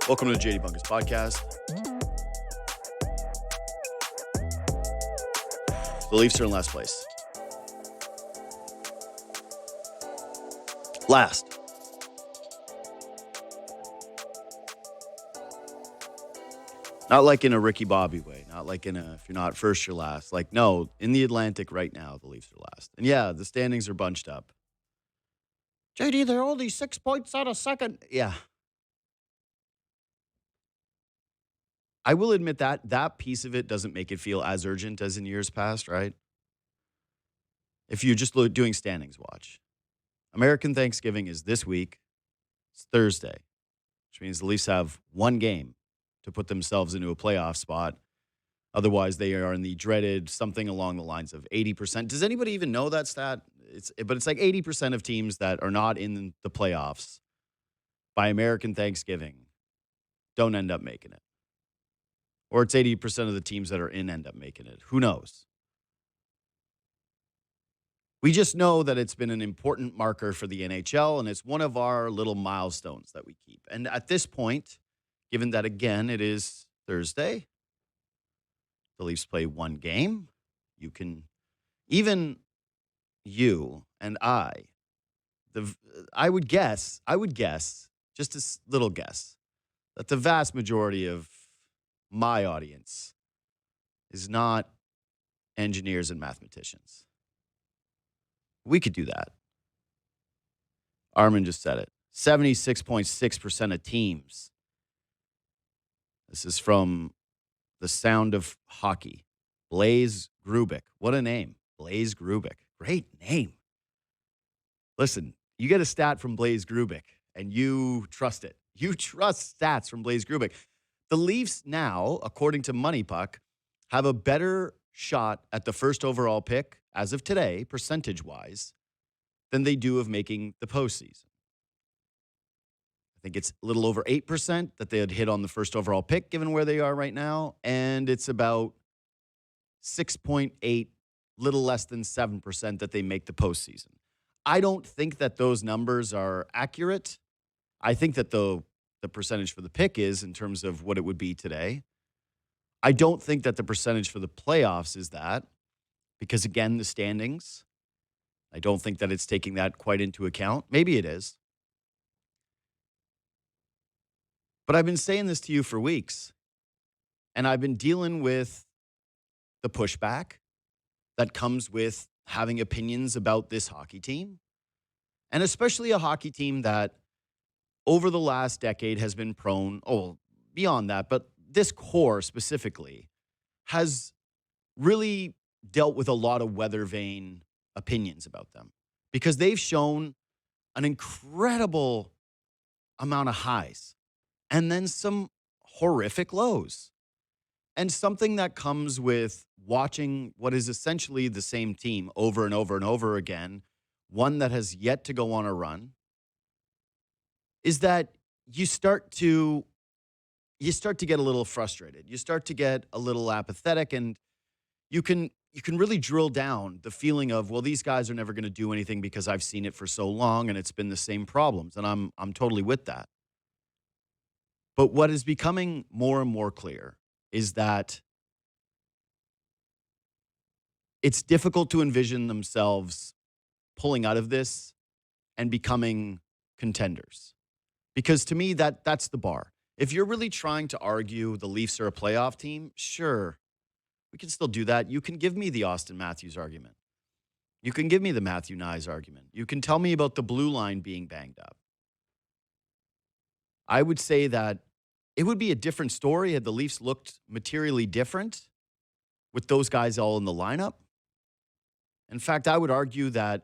Welcome to the JD Bunkis podcast. The Leafs are in last place. Last. Not like in a Ricky Bobby way. Not like in a, if you're not first, you're last. Like, no, in the Atlantic right now, the Leafs are last. And yeah, the standings are bunched up. JD, they're only 6 points out of second. Yeah. I will admit that piece of it doesn't make it feel as urgent as in years past, right? If you're just doing standings watch. American Thanksgiving is this week. It's Thursday, which means the Leafs have one game to put themselves into a playoff spot. Otherwise, they are in the dreaded something along the lines of 80%. Does anybody even know that stat? But it's like 80% of teams that are not in the playoffs by American Thanksgiving don't end up making it. Or it's 80% of the teams that are in end up making it. Who knows? We just know that it's been an important marker for the NHL, and it's one of our little milestones that we keep. And at this point, given that, again, it is Thursday, the Leafs play one game. You can, even you and I would guess, just a little guess, that the vast majority of my audience is not engineers and mathematicians. We could do that. Armen just said it. 76.6% of teams. This is from The Sound of Hockey. Blaze Grubik. What a name. Blaze Grubik. Great name. Listen, you get a stat from Blaze Grubik, and you trust it. You trust stats from Blaze Grubik. The Leafs now, according to Money Puck, have a better shot at the first overall pick, as of today, percentage-wise, than they do of making the postseason. I think it's a little over 8% that they had hit on the first overall pick, given where they are right now, and it's about 6.8, little less than 7% that they make the postseason. I don't think that those numbers are accurate. I think that the percentage for the pick is in terms of what it would be today. I don't think that the percentage for the playoffs is that because, again, the standings, I don't think that it's taking that quite into account. Maybe it is. But I've been saying this to you for weeks, and I've been dealing with the pushback that comes with having opinions about this hockey team, and especially a hockey team that over the last decade has been prone, beyond that, but this core specifically has really dealt with a lot of weather vane opinions about them because they've shown an incredible amount of highs and then some horrific lows. And something that comes with watching what is essentially the same team over and over and over again, one that has yet to go on a run, is that you start to get a little frustrated. You start to get a little apathetic, and you can really drill down the feeling of, well, these guys are never going to do anything because I've seen it for so long and it's been the same problems. And I'm totally with that. But what is becoming more and more clear is that it's difficult to envision themselves pulling out of this and becoming contenders. Because to me, that's the bar. If you're really trying to argue the Leafs are a playoff team, sure, we can still do that. You can give me the Austin Matthews argument. You can give me the Matthew Nyes argument. You can tell me about the blue line being banged up. I would say that it would be a different story had the Leafs looked materially different with those guys all in the lineup. In fact, I would argue that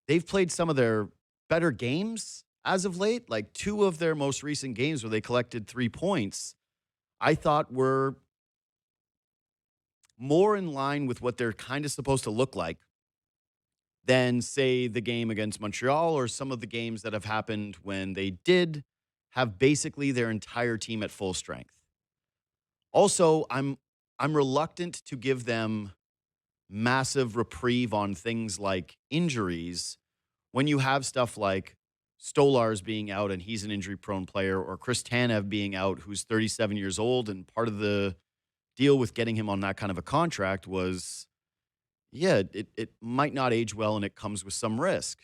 they've played some of their better games as of late. Like 2 of their most recent games where they collected 3 points, I thought were more in line with what they're kind of supposed to look like than, say, the game against Montreal or some of the games that have happened when they did have basically their entire team at full strength. Also, I'm reluctant to give them massive reprieve on things like injuries when you have stuff like Stolar's being out and he's an injury-prone player, or Chris Tanev being out, who's 37 years old, and part of the deal with getting him on that kind of a contract was, yeah, it might not age well and it comes with some risk.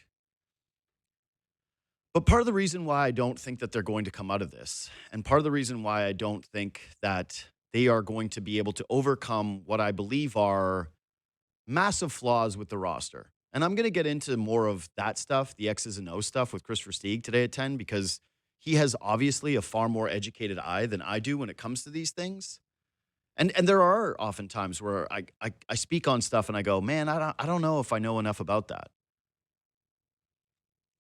But part of the reason why I don't think that they're going to come out of this, and part of the reason why I don't think that they are going to be able to overcome what I believe are massive flaws with the roster. And I'm going to get into more of that stuff, the X's and O's stuff with Chris Versteeg today at 10, because he has obviously a far more educated eye than I do when it comes to these things. And there are often times where I speak on stuff and I go, man, I don't know if I know enough about that.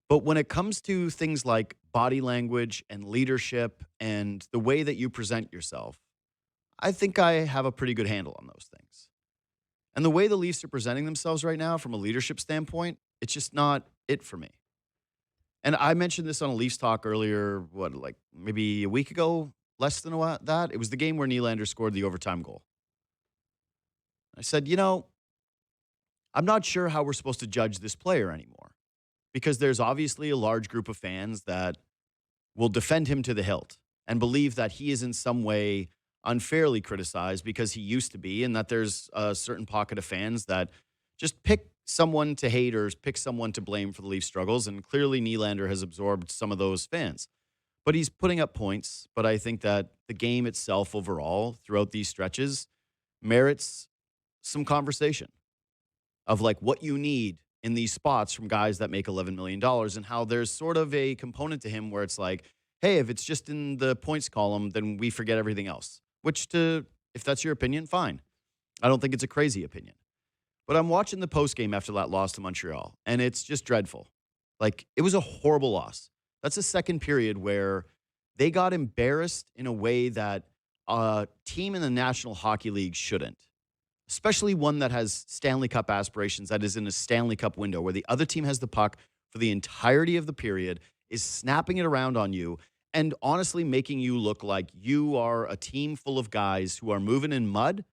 But when it comes to things like body language and leadership and the way that you present yourself, I think I have a pretty good handle on those things. And the way the Leafs are presenting themselves right now from a leadership standpoint, it's just not it for me. And I mentioned this on a Leafs talk earlier, like maybe a week ago, less than that. It was the game where Nylander scored the overtime goal. I said, I'm not sure how we're supposed to judge this player anymore, because there's obviously a large group of fans that will defend him to the hilt and believe that he is in some way unfairly criticized because he used to be, and that there's a certain pocket of fans that just pick someone to hate or pick someone to blame for the Leafs struggles. And clearly Nylander has absorbed some of those fans. But he's putting up points. But I think that the game itself overall throughout these stretches merits some conversation of like what you need in these spots from guys that make $11 million, and how there's sort of a component to him where it's like, hey, if it's just in the points column, then we forget everything else. If that's your opinion, fine. I don't think it's a crazy opinion. But I'm watching the postgame after that loss to Montreal, and it's just dreadful. Like, it was a horrible loss. That's a second period where they got embarrassed in a way that a team in the National Hockey League shouldn't, especially one that has Stanley Cup aspirations, that is in a Stanley Cup window, where the other team has the puck for the entirety of the period, is snapping it around on you, and honestly making you look like you are a team full of guys who are moving in mud,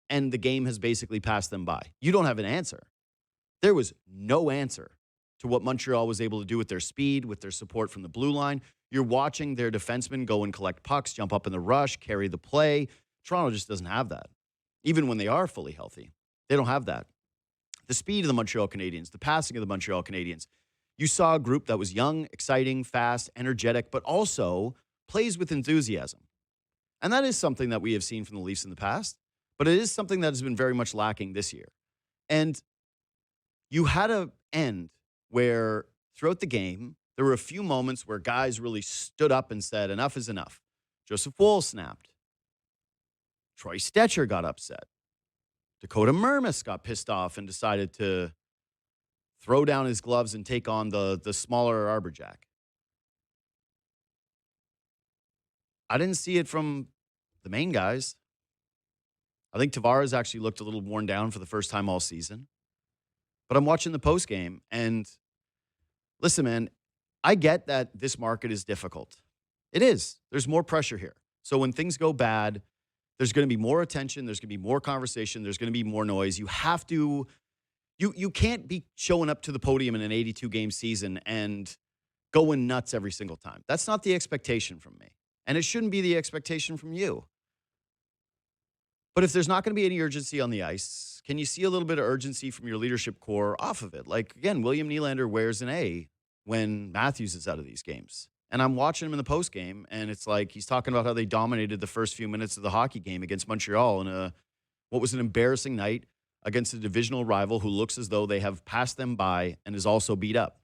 and the game has basically passed them by. You don't have an answer. There was no answer to what Montreal was able to do with their speed, with their support from the blue line. You're watching their defensemen go and collect pucks, jump up in the rush, carry the play. Toronto just doesn't have that. Even when they are fully healthy, they don't have that. The speed of the Montreal Canadiens, the passing of the Montreal Canadiens. You saw a group that was young, exciting, fast, energetic, but also plays with enthusiasm. And that is something that we have seen from the Leafs in the past, but it is something that has been very much lacking this year. And you had an end where throughout the game, there were a few moments where guys really stood up and said, enough is enough. Joseph Woll snapped. Troy Stetcher got upset. Dakota Mermis got pissed off and decided to throw down his gloves and take on the smaller Arborjack. I didn't see it from the main guys. I think Tavares actually looked a little worn down for the first time all season. But I'm watching the postgame, and listen, man, I get that this market is difficult. It is. There's more pressure here. So when things go bad, there's going to be more attention. There's going to be more conversation. There's going to be more noise. You have to, you can't be showing up to the podium in an 82-game season and going nuts every single time. That's not the expectation from me. And it shouldn't be the expectation from you. But if there's not going to be any urgency on the ice, can you see a little bit of urgency from your leadership core off of it? Like, again, William Nylander wears an A when Matthews is out of these games. And I'm watching him in the postgame, and it's like he's talking about how they dominated the first few minutes of the hockey game against Montreal in what was an embarrassing night against a divisional rival who looks as though they have passed them by and is also beat up.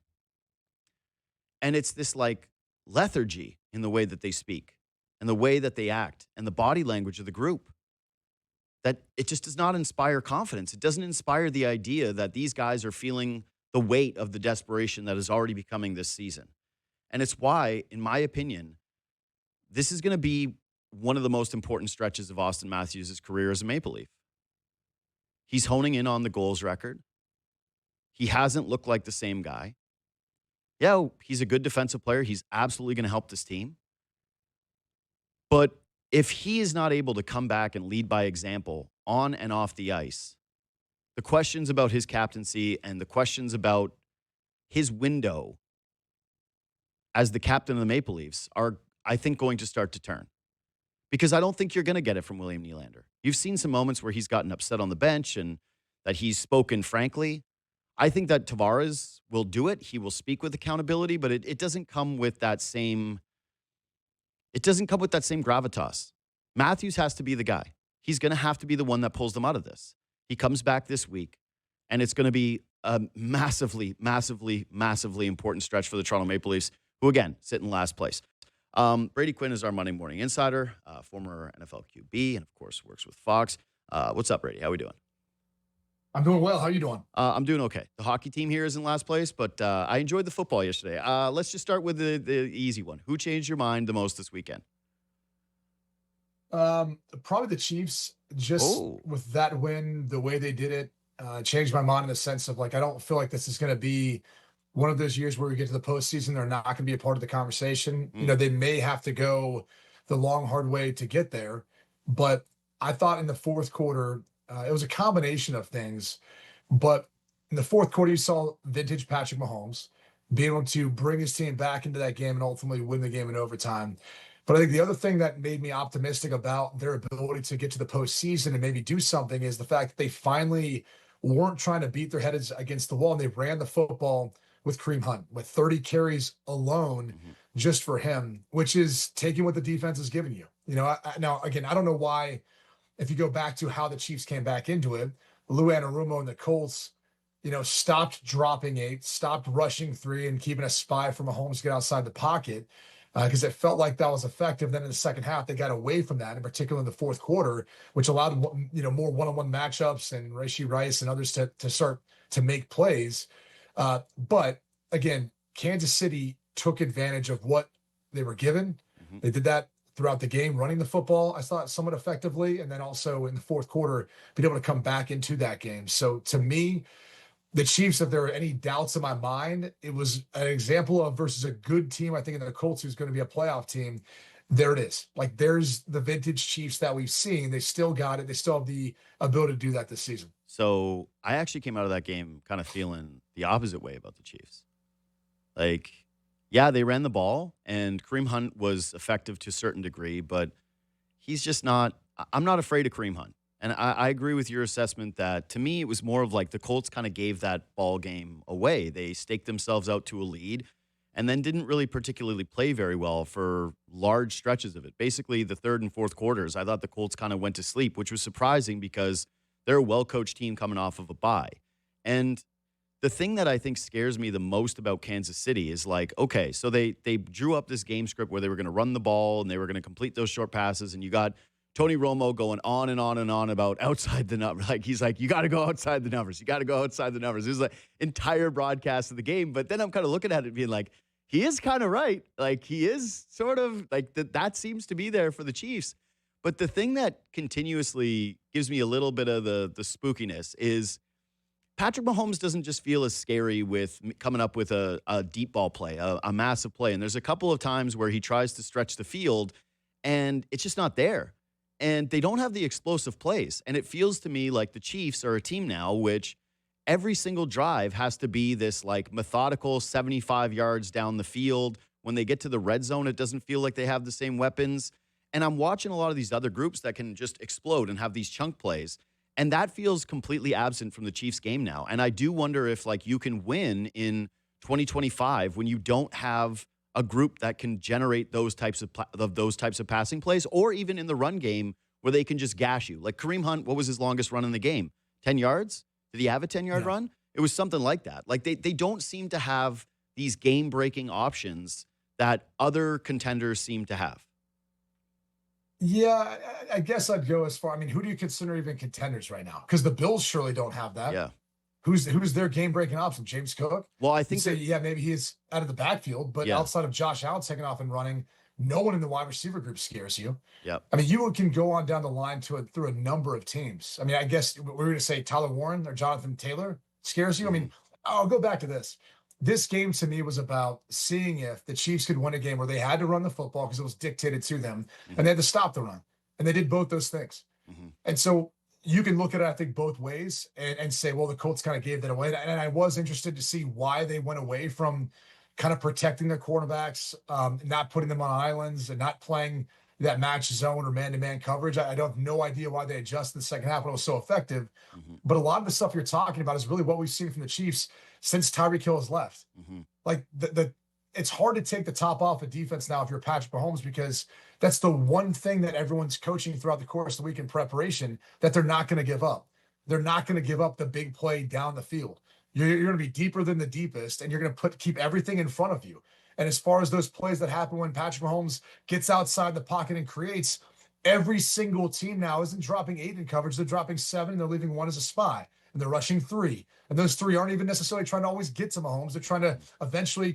And it's this like lethargy in the way that they speak and the way that they act and the body language of the group, that it just does not inspire confidence. It doesn't inspire the idea that these guys are feeling the weight of the desperation that is already becoming this season. And it's why, in my opinion, this is going to be one of the most important stretches of Austin Matthews' career as a Maple Leaf. He's honing in on the goals record. He hasn't looked like the same guy. Yeah, he's a good defensive player. He's absolutely going to help this team. But if he is not able to come back and lead by example on and off the ice, the questions about his captaincy and the questions about his window as the captain of the Maple Leafs are, I think, going to start to turn. Because I don't think you're going to get it from William Nylander. You've seen some moments where he's gotten upset on the bench and that he's spoken frankly. I think that Tavares will do it. He will speak with accountability, but it doesn't come with that same gravitas. Matthews has to be the guy. He's going to have to be the one that pulls them out of this. He comes back this week, and it's going to be a massively, massively, massively important stretch for the Toronto Maple Leafs, who, again, sit in last place. Brady Quinn is our Monday morning insider, former NFL QB, and, of course, works with Fox. What's up, Brady? How are we doing? I'm doing well. How are you doing? I'm doing okay. The hockey team here is in last place, but I enjoyed the football yesterday. Let's just start with the easy one. Who changed your mind the most this weekend? Probably the Chiefs. Just with that win, the way they did it, changed my mind in the sense of, like, I don't feel like this is going to be one of those years where we get to the postseason, they're not going to be a part of the conversation. You know, they may have to go the long, hard way to get there. But I thought in the fourth quarter, it was a combination of things. But in the fourth quarter, you saw vintage Patrick Mahomes be able to bring his team back into that game and ultimately win the game in overtime. But I think the other thing that made me optimistic about their ability to get to the postseason and maybe do something is the fact that they finally weren't trying to beat their heads against the wall, and they ran the football with Kareem Hunt with 30 carries alone just for him, which is taking what the defense is giving you. You know, now, again, I don't know why, if you go back to how the Chiefs came back into it, Lou Anarumo and the Colts, you know, stopped dropping 8, stopped rushing 3, and keeping a spy for Mahomes to get outside the pocket because it felt like that was effective. Then in the second half, they got away from that, in particular in the fourth quarter, which allowed, you know, more one-on-one matchups and Rashee Rice and others to start to make plays. But again, Kansas City took advantage of what they were given. They did that throughout the game, running the football, I thought, somewhat effectively, and then also in the fourth quarter, being able to come back into that game. So to me, the Chiefs, if there were any doubts in my mind, it was an example of versus a good team, I think, in the Colts, who's going to be a playoff team. There it is. Like, there's the vintage Chiefs that we've seen. They still got it. They still have the ability to do that this season. So I actually came out of that game kind of feeling the opposite way about the Chiefs. Like, yeah, they ran the ball, and Kareem Hunt was effective to a certain degree, but he's just not – I'm not afraid of Kareem Hunt. And I agree with your assessment that, to me, it was more of like the Colts kind of gave that ball game away. They staked themselves out to a lead and then didn't really particularly play very well for large stretches of it. Basically, the third and fourth quarters, I thought the Colts kind of went to sleep, which was surprising because they're a well-coached team coming off of a bye. And the thing that I think scares me the most about Kansas City is, like, okay, so they drew up this game script where they were going to run the ball and they were going to complete those short passes, and you got Tony Romo going on and on and on about outside the numbers. Like, he's like, you got to go outside the numbers. You got to go outside the numbers. It was like entire broadcast of the game. But then I'm kind of looking at it being like, he is kind of right. Like, he is sort of like that seems to be there for the Chiefs. But the thing that continuously gives me a little bit of the spookiness is Patrick Mahomes doesn't just feel as scary with coming up with a deep ball play, a massive play. And there's a couple of times where he tries to stretch the field and it's just not there. And they don't have the explosive plays. And it feels to me like the Chiefs are a team now which every single drive has to be this, like, methodical 75 yards down the field. When they get to the red zone, it doesn't feel like they have the same weapons. And I'm watching a lot of these other groups that can just explode and have these chunk plays. And that feels completely absent from the Chiefs game now. And I do wonder if, like, you can win in 2025 when you don't have a group that can generate those types of passing plays, or even in the run game where they can just gash you. Like Kareem Hunt, what was his longest run in the game? 10 yards? Did he have a 10-yard run? It was something like that. Like, they don't seem to have these game-breaking options that other contenders seem to have. Yeah, I guess I'd go as far. I mean, who do you consider even contenders right now? Because the Bills surely don't have that. Yeah. Who's their game-breaking option? James Cook? Well, I think maybe he's out of the backfield, but outside of Josh Allen taking off and running, no one in the wide receiver group scares you. Yep. I mean, you can go on down the line through a number of teams. I mean, I guess we're going to say Tyler Warren or Jonathan Taylor scares you. I mean, I'll go back to this. This game to me was about seeing if the Chiefs could win a game where they had to run the football because it was dictated to them, and they had to stop the run. And they did both those things. And so you can look at it, I think, both ways and say, well, the Colts kind of gave that away. And I was interested to see why they went away from kind of protecting their cornerbacks, not putting them on islands and not playing that match zone or man-to-man coverage. I don't have no idea why they adjusted the second half when it was so effective. But a lot of the stuff you're talking about is really what we've seen from the Chiefs since Tyreek Hill has left. Like it's hard to take the top off of defense now if you're Patrick Mahomes, because that's the one thing that everyone's coaching throughout the course of the week in preparation that they're not going to give up. They're not going to give up the big play down the field. You're going to be deeper than the deepest, and you're going to keep everything in front of you. And as far as those plays that happen when Patrick Mahomes gets outside the pocket and creates, every single team now isn't dropping 8 in coverage. They're dropping 7, and they're leaving 1 as a spy. And they're rushing 3. And those 3 aren't even necessarily trying to always get to Mahomes. They're trying to eventually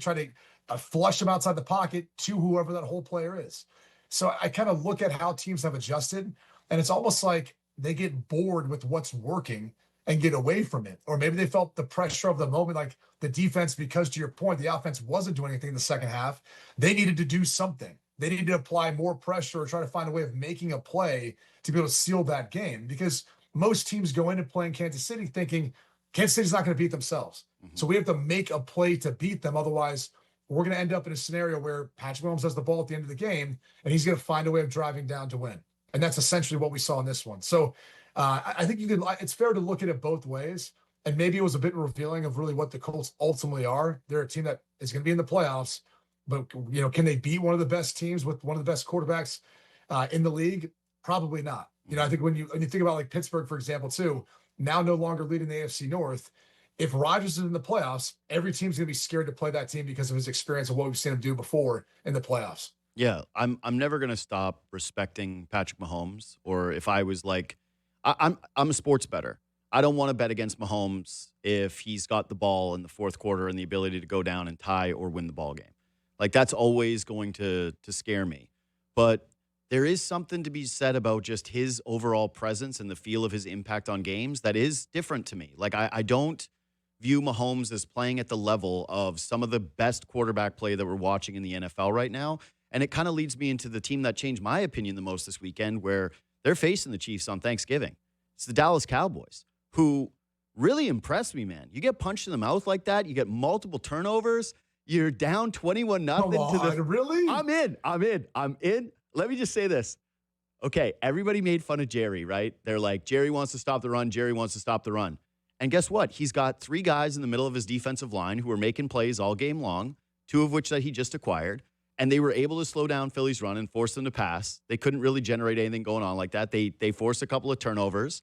flush him outside the pocket to whoever that whole player is. So I kind of look at how teams have adjusted, and it's almost like they get bored with what's working and get away from it. Or maybe they felt the pressure of the moment, like the defense, because to your point, the offense wasn't doing anything in the second half. They needed to do something. They needed to apply more pressure or try to find a way of making a play to be able to seal that game, because most teams go into playing Kansas City thinking Kansas City's not going to beat themselves. So we have to make a play to beat them. Otherwise, we're going to end up in a scenario where Patrick Mahomes has the ball at the end of the game, and he's going to find a way of driving down to win. And that's essentially what we saw in this one. So I think it's fair to look at it both ways. And maybe it was a bit revealing of really what the Colts ultimately are. They're a team that is going to be in the playoffs, but can they beat one of the best teams with one of the best quarterbacks in the league? Probably not. I think when you think about like Pittsburgh, for example, too, now no longer leading the AFC North. If Rodgers is in the playoffs, every team's going to be scared to play that team because of his experience of what we've seen him do before in the playoffs. Yeah, I'm never going to stop respecting Patrick Mahomes. Or if I was like, I'm a sports bettor. I don't want to bet against Mahomes if he's got the ball in the fourth quarter and the ability to go down and tie or win the ball game. Like, that's always going to scare me. But there is something to be said about just his overall presence and the feel of his impact on games that is different to me. Like, I don't view Mahomes as playing at the level of some of the best quarterback play that we're watching in the NFL right now. And it kind of leads me into the team that changed my opinion the most this weekend, where they're facing the Chiefs on Thanksgiving. It's the Dallas Cowboys, who really impressed me, man. You get punched in the mouth like that. You get multiple turnovers. You're down 21-0 Really? I'm in. Let me just say this. Okay, everybody made fun of Jerry, right? They're like, Jerry wants to stop the run. Jerry wants to stop the run. And guess what? He's got 3 guys in the middle of his defensive line who are making plays all game long, 2 of which that he just acquired. And they were able to slow down Philly's run and force them to pass. They couldn't really generate anything going on like that. They forced a couple of turnovers.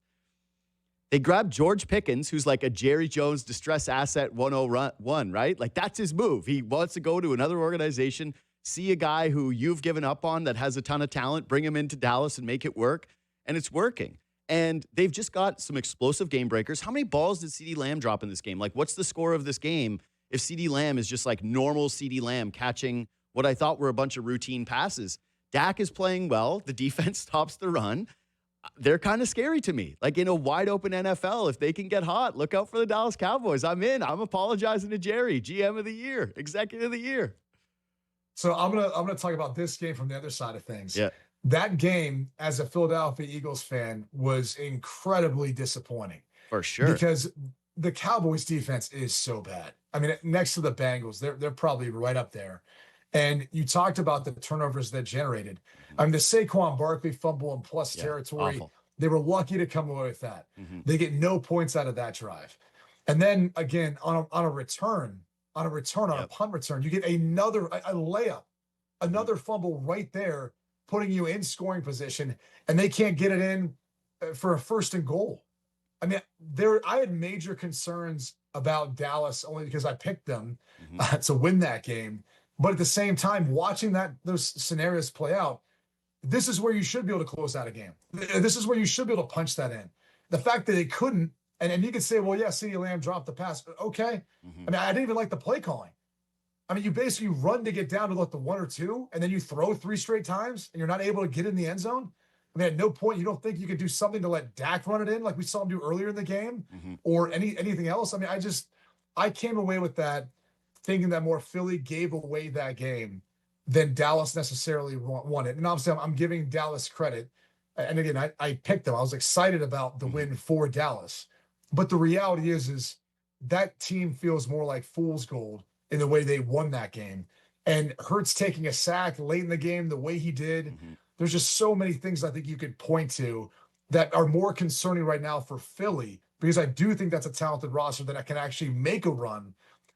They grabbed George Pickens, who's like a Jerry Jones distress asset 101, right? Like, that's his move. He wants to go to another organization, see a guy who you've given up on that has a ton of talent, bring him into Dallas and make it work. And it's working. And they've just got some explosive game breakers. How many balls did CeeDee Lamb drop in this game? Like, what's the score of this game if CeeDee Lamb is just like normal CeeDee Lamb catching what I thought were a bunch of routine passes? Dak is playing well. The defense stops the run. They're kind of scary to me. Like, in a wide open NFL, if they can get hot, look out for the Dallas Cowboys. I'm in. I'm apologizing to Jerry, GM of the year, executive of the year. So I'm gonna talk about this game from the other side of things. Yeah. That game, as a Philadelphia Eagles fan, was incredibly disappointing. For sure. Because the Cowboys defense is so bad. I mean, next to the Bengals, they're probably right up there. And you talked about the turnovers that generated. I mean, the Saquon Barkley fumble in plus territory, awful. They were lucky to come away with that. They get no points out of that drive. And then again, on a return, on a punt return, you get another a layup, another fumble right there, putting you in scoring position, and they can't get it in for a 1st and goal. I mean, I had major concerns about Dallas only because I picked them to win that game. But at the same time, watching those scenarios play out, this is where you should be able to close out a game. This is where you should be able to punch that in. The fact that they couldn't, and you could say, well, yeah, CeeDee Lamb dropped the pass. Okay. I mean, I didn't even like the play calling. I mean, you basically run to get down to like the 1 or 2, and then you throw 3 straight times, and you're not able to get in the end zone. I mean, at no point you don't think you could do something to let Dak run it in like we saw him do earlier in the game or anything else. I mean, I came away with that thinking that more Philly gave away that game than Dallas necessarily won it. And obviously, I'm giving Dallas credit. And again, I picked them. I was excited about the win for Dallas. But the reality is that team feels more like fool's gold in the way they won that game. And Hurts taking a sack late in the game, the way he did, there's just so many things I think you could point to that are more concerning right now for Philly, because I do think that's a talented roster that can actually make a run.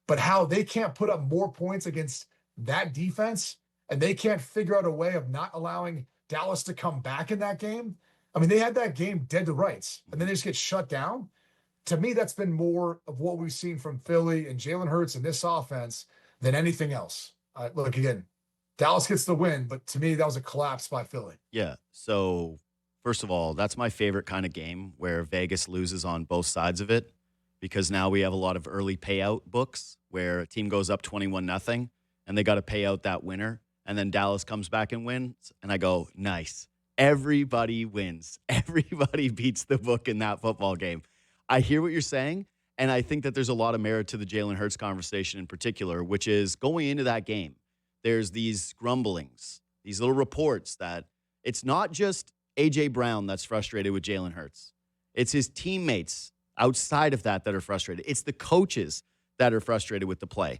But how they can't put up more points against that defense, and they can't figure out a way of not allowing Dallas to come back in that game. I mean, they had that game dead to rights, and then they just get shut down. To me, that's been more of what we've seen from Philly and Jalen Hurts in this offense than anything else. Look, again, Dallas gets the win, but to me, that was a collapse by Philly. Yeah. So, first of all, that's my favorite kind of game where Vegas loses on both sides of it, because now we have a lot of early payout books where a team goes up 21-0 and they got to pay out that winner. And then Dallas comes back and wins. And I go, nice. Everybody wins. Everybody beats the book in that football game. I hear what you're saying. And I think that there's a lot of merit to the Jalen Hurts conversation in particular, which is going into that game, there's these grumblings, these little reports that it's not just A.J. Brown that's frustrated with Jalen Hurts. It's his teammates outside of that are frustrated. It's the coaches that are frustrated with the play.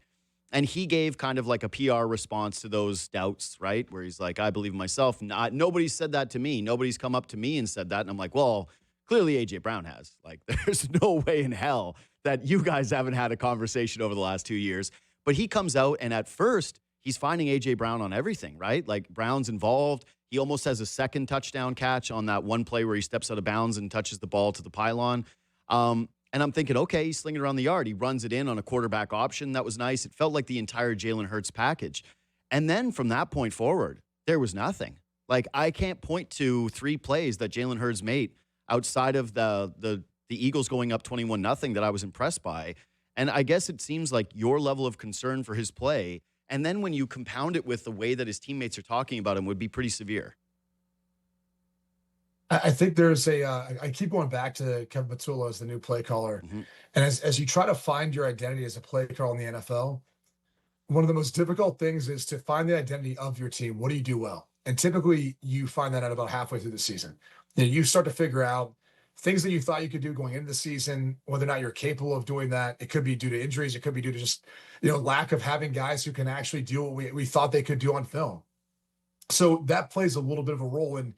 And he gave kind of like a PR response to those doubts, right? Where he's like, I believe in myself. Nobody said that to me. Nobody's come up to me and said that. And I'm like, well, clearly A.J. Brown has. Like, there's no way in hell that you guys haven't had a conversation over the last 2 years. But he comes out, and at first, he's finding A.J. Brown on everything, right? Like, Brown's involved. He almost has a second touchdown catch on that one play where he steps out of bounds and touches the ball to the pylon. And I'm thinking, okay, he's slinging it around the yard. He runs it in on a quarterback option. That was nice. It felt like the entire Jalen Hurts package. And then from that point forward, there was nothing. Like, I can't point to 3 plays that Jalen Hurts made outside of the Eagles going up 21-0 that I was impressed by. And I guess it seems like your level of concern for his play, and then when you compound it with the way that his teammates are talking about him, would be pretty severe. I think there's I keep going back to Kevin Patullo as the new play caller. And as you try to find your identity as a play caller in the NFL, one of the most difficult things is to find the identity of your team. What do you do well? And typically you find that out about halfway through the season. Then you start to figure out things that you thought you could do going into the season, whether or not you're capable of doing that. It could be due to injuries. It could be due to just, lack of having guys who can actually do what we thought they could do on film. So that plays a little bit of a role in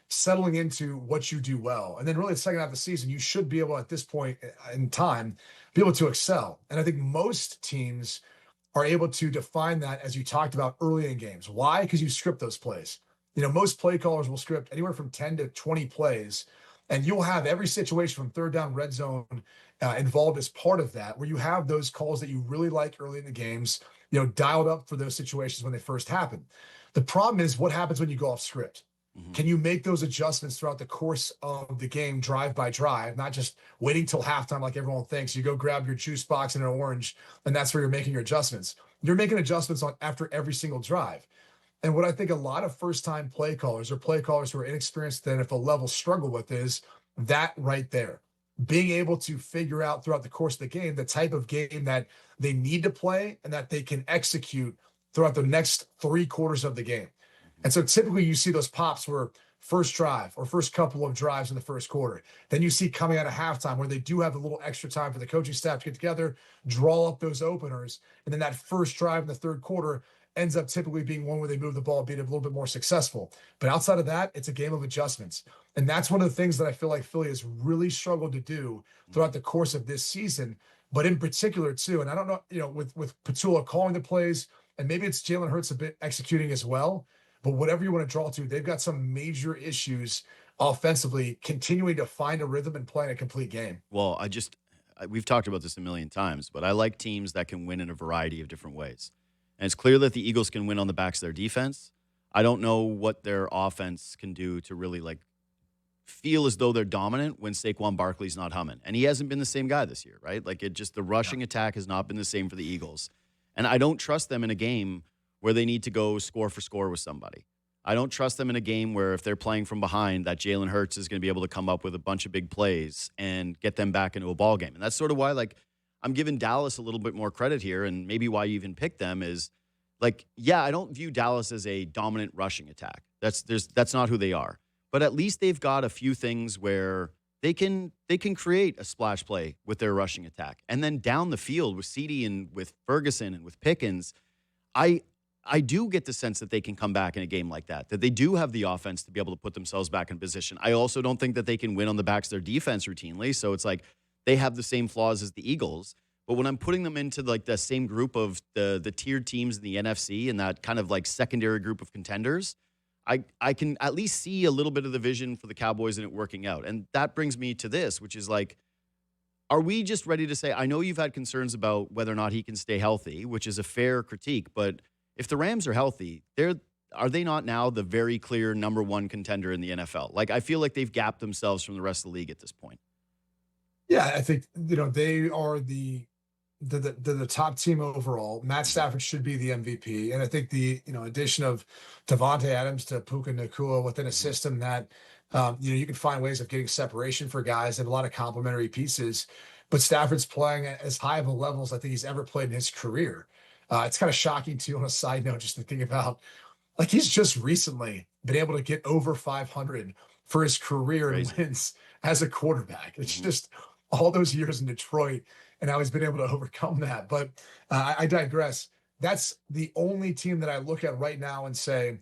settling into what you do well. And then really the second half of the season, you should be able at this point in time, be able to excel. And I think most teams are able to define that, as you talked about early in games. Why? Because you script those plays. Most play callers will script anywhere from 10 to 20 plays, and you'll have every situation from third down, red zone involved as part of that, where you have those calls that you really like early in the games, dialed up for those situations when they first happen. The problem is what happens when you go off script. Can you make those adjustments throughout the course of the game, drive by drive, not just waiting till halftime like everyone thinks? You go grab your juice box and an orange, and that's where you're making your adjustments. You're making adjustments after every single drive. And what I think a lot of first-time play callers or play callers who are inexperienced at the NFL level struggle with is that right there. Being able to figure out throughout the course of the game the type of game that they need to play and that they can execute throughout the next 3 quarters of the game. And so typically you see those pops where first drive or first couple of drives in the first quarter. Then you see coming out of halftime where they do have a little extra time for the coaching staff to get together, draw up those openers. And then that first drive in the third quarter ends up typically being one where they move the ball, being a little bit more successful. But outside of that, it's a game of adjustments. And that's one of the things that I feel like Philly has really struggled to do throughout the course of this season, but in particular too. And I don't know, with Patullo calling the plays, and maybe it's Jalen Hurts a bit executing as well, but whatever you want to draw to, they've got some major issues offensively, continuing to find a rhythm and play in a complete game. Well, we've talked about this a million times, but I like teams that can win in a variety of different ways. And it's clear that the Eagles can win on the backs of their defense. I don't know what their offense can do to really feel as though they're dominant when Saquon Barkley's not humming. And he hasn't been the same guy this year, right? The rushing attack has not been the same for the Eagles. And I don't trust them in a game where they need to go score for score with somebody. I don't trust them in a game where if they're playing from behind, that Jalen Hurts is going to be able to come up with a bunch of big plays and get them back into a ball game. And that's sort of why, I'm giving Dallas a little bit more credit here, and maybe why you even picked them is, I don't view Dallas as a dominant rushing attack. That's not who they are. But at least they've got a few things where they can create a splash play with their rushing attack. And then down the field with CeeDee and with Ferguson and with Pickens, I do get the sense that they can come back in a game like that they do have the offense to be able to put themselves back in position. I also don't think that they can win on the backs of their defense routinely. So it's like they have the same flaws as the Eagles. But when I'm putting them into like the same group of the tiered teams in the NFC and that kind of like secondary group of contenders, I can at least see a little bit of the vision for the Cowboys and it working out. And that brings me to this, which is like, are we just ready to say, I know you've had concerns about whether or not he can stay healthy, which is a fair critique, but if the Rams are healthy, are they not now the very clear number one contender in the NFL? Like, I feel like they've gapped themselves from the rest of the league at this point. Yeah, I think, they are the top team overall. Matt Stafford should be the MVP. And I think the, addition of Devontae Adams to Puka Nacua within a system that, you can find ways of getting separation for guys and a lot of complementary pieces. But Stafford's playing at as high of a level as I think he's ever played in his career. It's kind of shocking too, on a side note, just to think about, like, he's just recently been able to get over 500 for his career and wins as a quarterback. It's just all those years in Detroit and how he's been able to overcome that. But I digress. That's the only team that I look at right now and say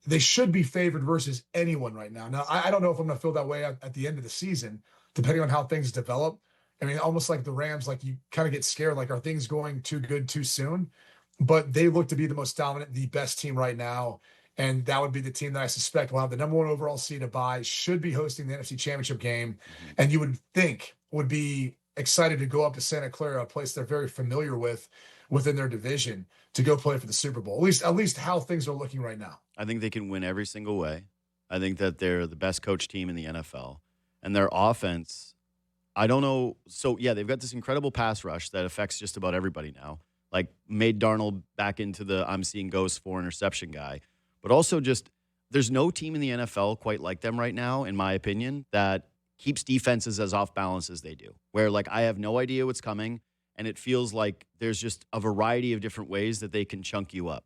they should be favored versus anyone right now. Now, I don't know if I'm going to feel that way at the end of the season, depending on how things develop. I mean, almost like the Rams, like you kind of get scared, like, are things going too good too soon? But they look to be the most dominant, the best team right now. And that would be the team that I suspect will have the number one overall seed to buy, should be hosting the NFC Championship game. And you would think would be excited to go up to Santa Clara, a place they're very familiar with within their division, to go play for the Super Bowl. At least how things are looking right now. I think they can win every single way. I think that they're the best coach team in the NFL. And their offense, I don't know. So, yeah, they've got this incredible pass rush that affects just about everybody now. Like, made Darnold back into the I'm seeing ghosts 4 interception guy. But also just there's no team in the NFL quite like them right now, in my opinion, that keeps defenses as off balance as they do. Where, like, I have no idea what's coming, and it feels like there's just a variety of different ways that they can chunk you up.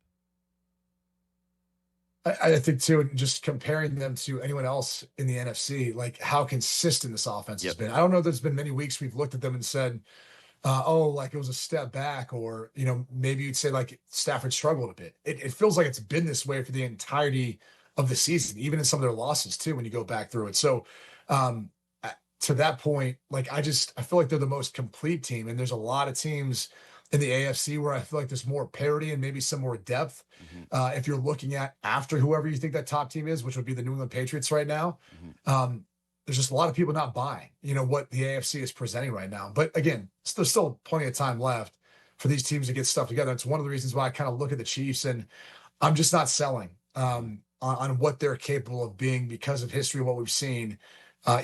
I think, too, just comparing them to anyone else in the NFC, like how consistent this offense has been. I don't know if there's been many weeks we've looked at them and said, like it was a step back, or, maybe you'd say like Stafford struggled a bit. It feels like it's been this way for the entirety of the season, even in some of their losses too, when you go back through it. So to that point, like I feel like they're the most complete team. And there's a lot of teams in the AFC where I feel like there's more parity and maybe some more depth. If you're looking at after whoever you think that top team is, which would be the New England Patriots right now, there's just a lot of people not buying, what the AFC is presenting right now. But again, there's still plenty of time left for these teams to get stuff together. It's one of the reasons why I kind of look at the Chiefs and I'm just not selling on what they're capable of being because of history, what we've seen,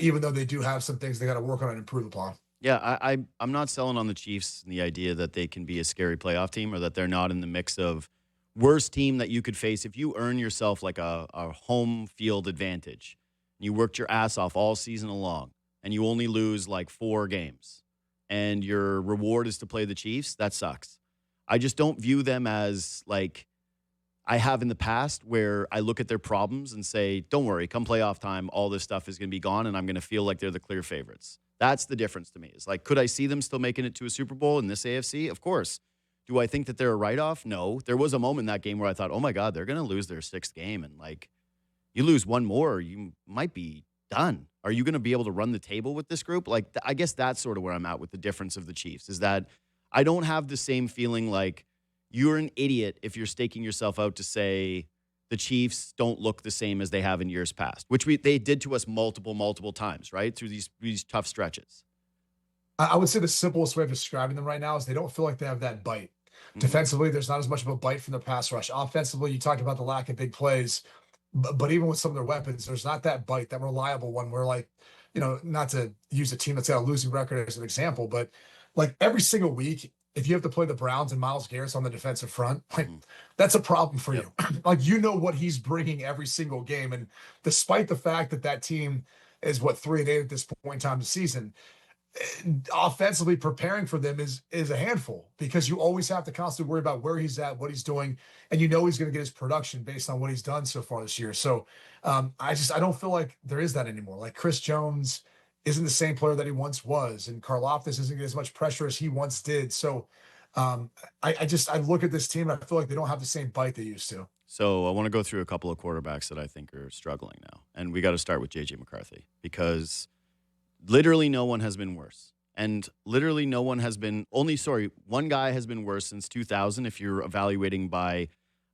even though they do have some things they got to work on and improve upon. Yeah, I'm not selling on the Chiefs and the idea that they can be a scary playoff team or that they're not in the mix of worst team that you could face if you earn yourself like a home field advantage. You worked your ass off all season long, and you only lose like 4 games, and your reward is to play the Chiefs. That sucks. I just don't view them as like I have in the past, where I look at their problems and say, don't worry, come playoff time, all this stuff is going to be gone, and I'm going to feel like they're the clear favorites. That's the difference to me. It's like, could I see them still making it to a Super Bowl in this AFC? Of course. Do I think that they're a write-off? No. There was a moment in that game where I thought, oh, my God, they're going to lose their 6th game, and like, you lose one more, you might be done. Are you going to be able to run the table with this group? Like, I guess that's sort of where I'm at with the difference of the Chiefs, is that I don't have the same feeling like you're an idiot if you're staking yourself out to say the Chiefs don't look the same as they have in years past, which they did to us multiple times, right, through these tough stretches. I would say the simplest way of describing them right now is they don't feel like they have that bite. Defensively, there's not as much of a bite from the pass rush. Offensively, you talked about the lack of big plays. But even with some of their weapons, there's not that bite, that reliable one where, like, not to use a team that's got a losing record as an example, but like every single week, if you have to play the Browns and Myles Garrett's on the defensive front, like that's a problem for you. Like, what he's bringing every single game. And despite the fact that team is 3-8 at this point in time of the season, offensively preparing for them is a handful, because you always have to constantly worry about where he's at, what he's doing, and he's going to get his production based on what he's done so far this year. So I don't feel like there is that anymore. Like Chris Jones isn't the same player that he once was, and Karlaftis isn't getting as much pressure as he once did. So I look at this team and I feel like they don't have the same bite they used to. So I want to go through a couple of quarterbacks that I think are struggling now. And we got to start with J.J. McCarthy, because literally no one has been worse. And literally no one has been, one guy has been worse since 2000 if you're evaluating by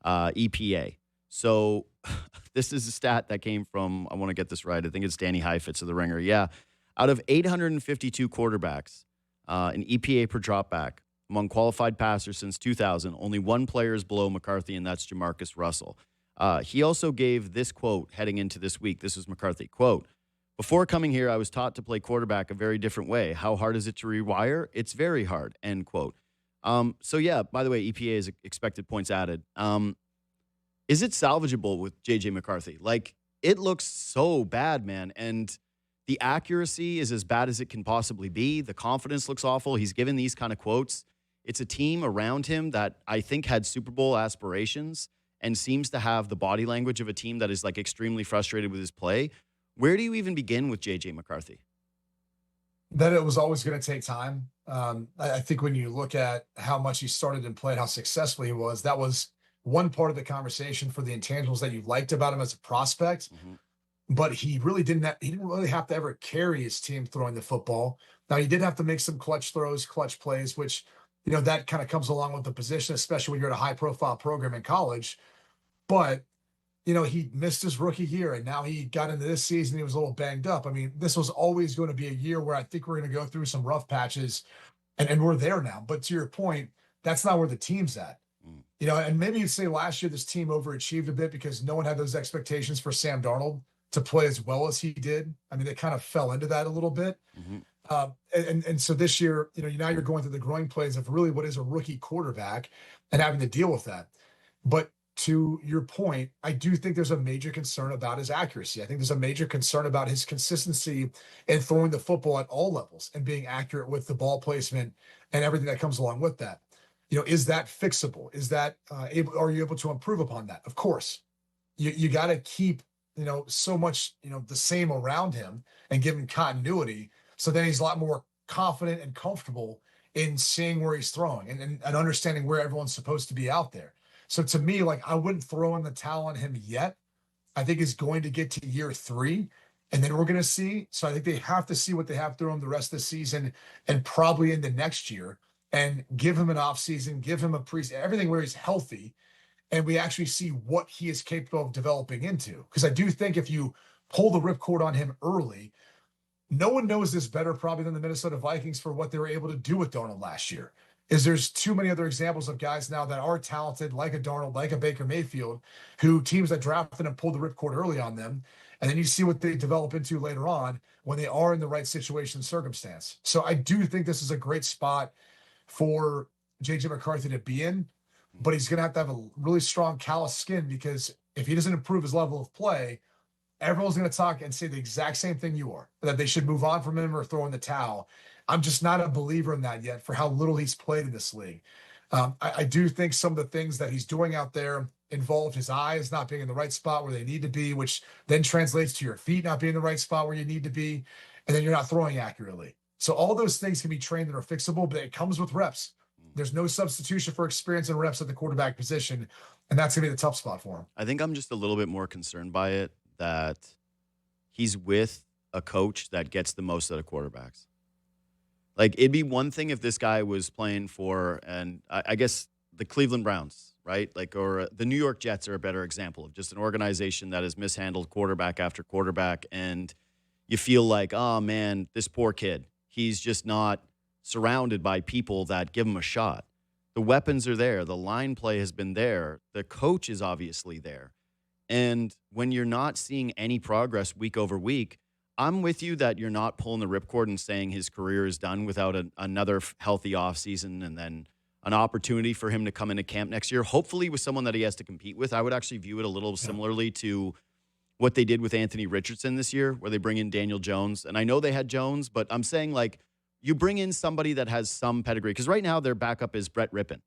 EPA. So this is a stat that came from, I want to get this right, I think it's Danny Heifetz of The Ringer. Yeah, out of 852 quarterbacks, in EPA per dropback, among qualified passers since 2000, only one player is below McCarthy, and that's Jamarcus Russell. He also gave this quote heading into this week. This was McCarthy. Quote, "Before coming here, I was taught to play quarterback a very different way. How hard is it to rewire? It's very hard," end quote. So, yeah, by the way, EPA is expected points added. Is it salvageable with J.J. McCarthy? Like, it looks so bad, man, and the accuracy is as bad as it can possibly be. The confidence looks awful. He's given these kind of quotes. It's a team around him that I think had Super Bowl aspirations and seems to have the body language of a team that is like extremely frustrated with his play. Where do you even begin with J.J. McCarthy? That it was always going to take time. I think when you look at how much he started and played, how successful he was, that was one part of the conversation for the intangibles that you liked about him as a prospect. Mm-hmm. But he really didn't really have to ever carry his team throwing the football. Now, he did have to make some clutch throws, clutch plays, which, that kind of comes along with the position, especially when you're at a high-profile program in college. But, he missed his rookie year, and now he got into this season. He was a little banged up. I mean, this was always going to be a year where I think we're going to go through some rough patches, and we're there now. But to your point, that's not where the team's at. And maybe you'd say last year this team overachieved a bit because no one had those expectations for Sam Darnold to play as well as he did. I mean, they kind of fell into that a little bit. Mm-hmm. And so this year, now you're going through the growing pains of really what is a rookie quarterback and having to deal with that. But to your point, I do think there's a major concern about his accuracy. I think there's a major concern about his consistency in throwing the football at all levels and being accurate with the ball placement and everything that comes along with that. Is that fixable? Is that are you able to improve upon that? Of course, you got to keep so much the same around him and give him continuity, so then he's a lot more confident and comfortable in seeing where he's throwing and understanding where everyone's supposed to be out there. So to me, like, I wouldn't throw in the towel on him yet. I think he's going to get to year 3, and then we're going to see. So I think they have to see what they have through him the rest of the season and probably into next year, and give him an offseason, give him a everything where he's healthy, and we actually see what he is capable of developing into. Because I do think if you pull the ripcord on him early, no one knows this better probably than the Minnesota Vikings for what they were able to do with Darnold last year. There's too many other examples of guys now that are talented, like a Darnold, like a Baker Mayfield, who teams that drafted and pulled the ripcord early on them, and then you see what they develop into later on when they are in the right situation and circumstance. So I do think this is a great spot for J.J. McCarthy to be in, but he's going to have a really strong callous skin, because if he doesn't improve his level of play, everyone's going to talk and say the exact same thing you are, that they should move on from him or throw in the towel. I'm just not a believer in that yet for how little he's played in this league. I do think some of the things that he's doing out there involve his eyes not being in the right spot where they need to be, which then translates to your feet not being in the right spot where you need to be, and then you're not throwing accurately. So all those things can be trained and are fixable, but it comes with reps. There's no substitution for experience and reps at the quarterback position, and that's going to be the tough spot for him. I think I'm just a little bit more concerned by it that he's with a coach that gets the most out of quarterbacks. Like, it'd be one thing if this guy was playing for, and I guess the Cleveland Browns, right? Like, or the New York Jets are a better example of just an organization that has mishandled quarterback after quarterback, and you feel like, oh, man, this poor kid. He's just not surrounded by people that give him a shot. The weapons are there. The line play has been there. The coach is obviously there. And when you're not seeing any progress week over week, I'm with you that you're not pulling the ripcord and saying his career is done without another healthy offseason and then an opportunity for him to come into camp next year, hopefully with someone that he has to compete with. I would actually view it a little similarly to what they did with Anthony Richardson this year, where they bring in Daniel Jones. And I know they had Jones, but I'm saying, like, you bring in somebody that has some pedigree, because right now their backup is Brett Rippon.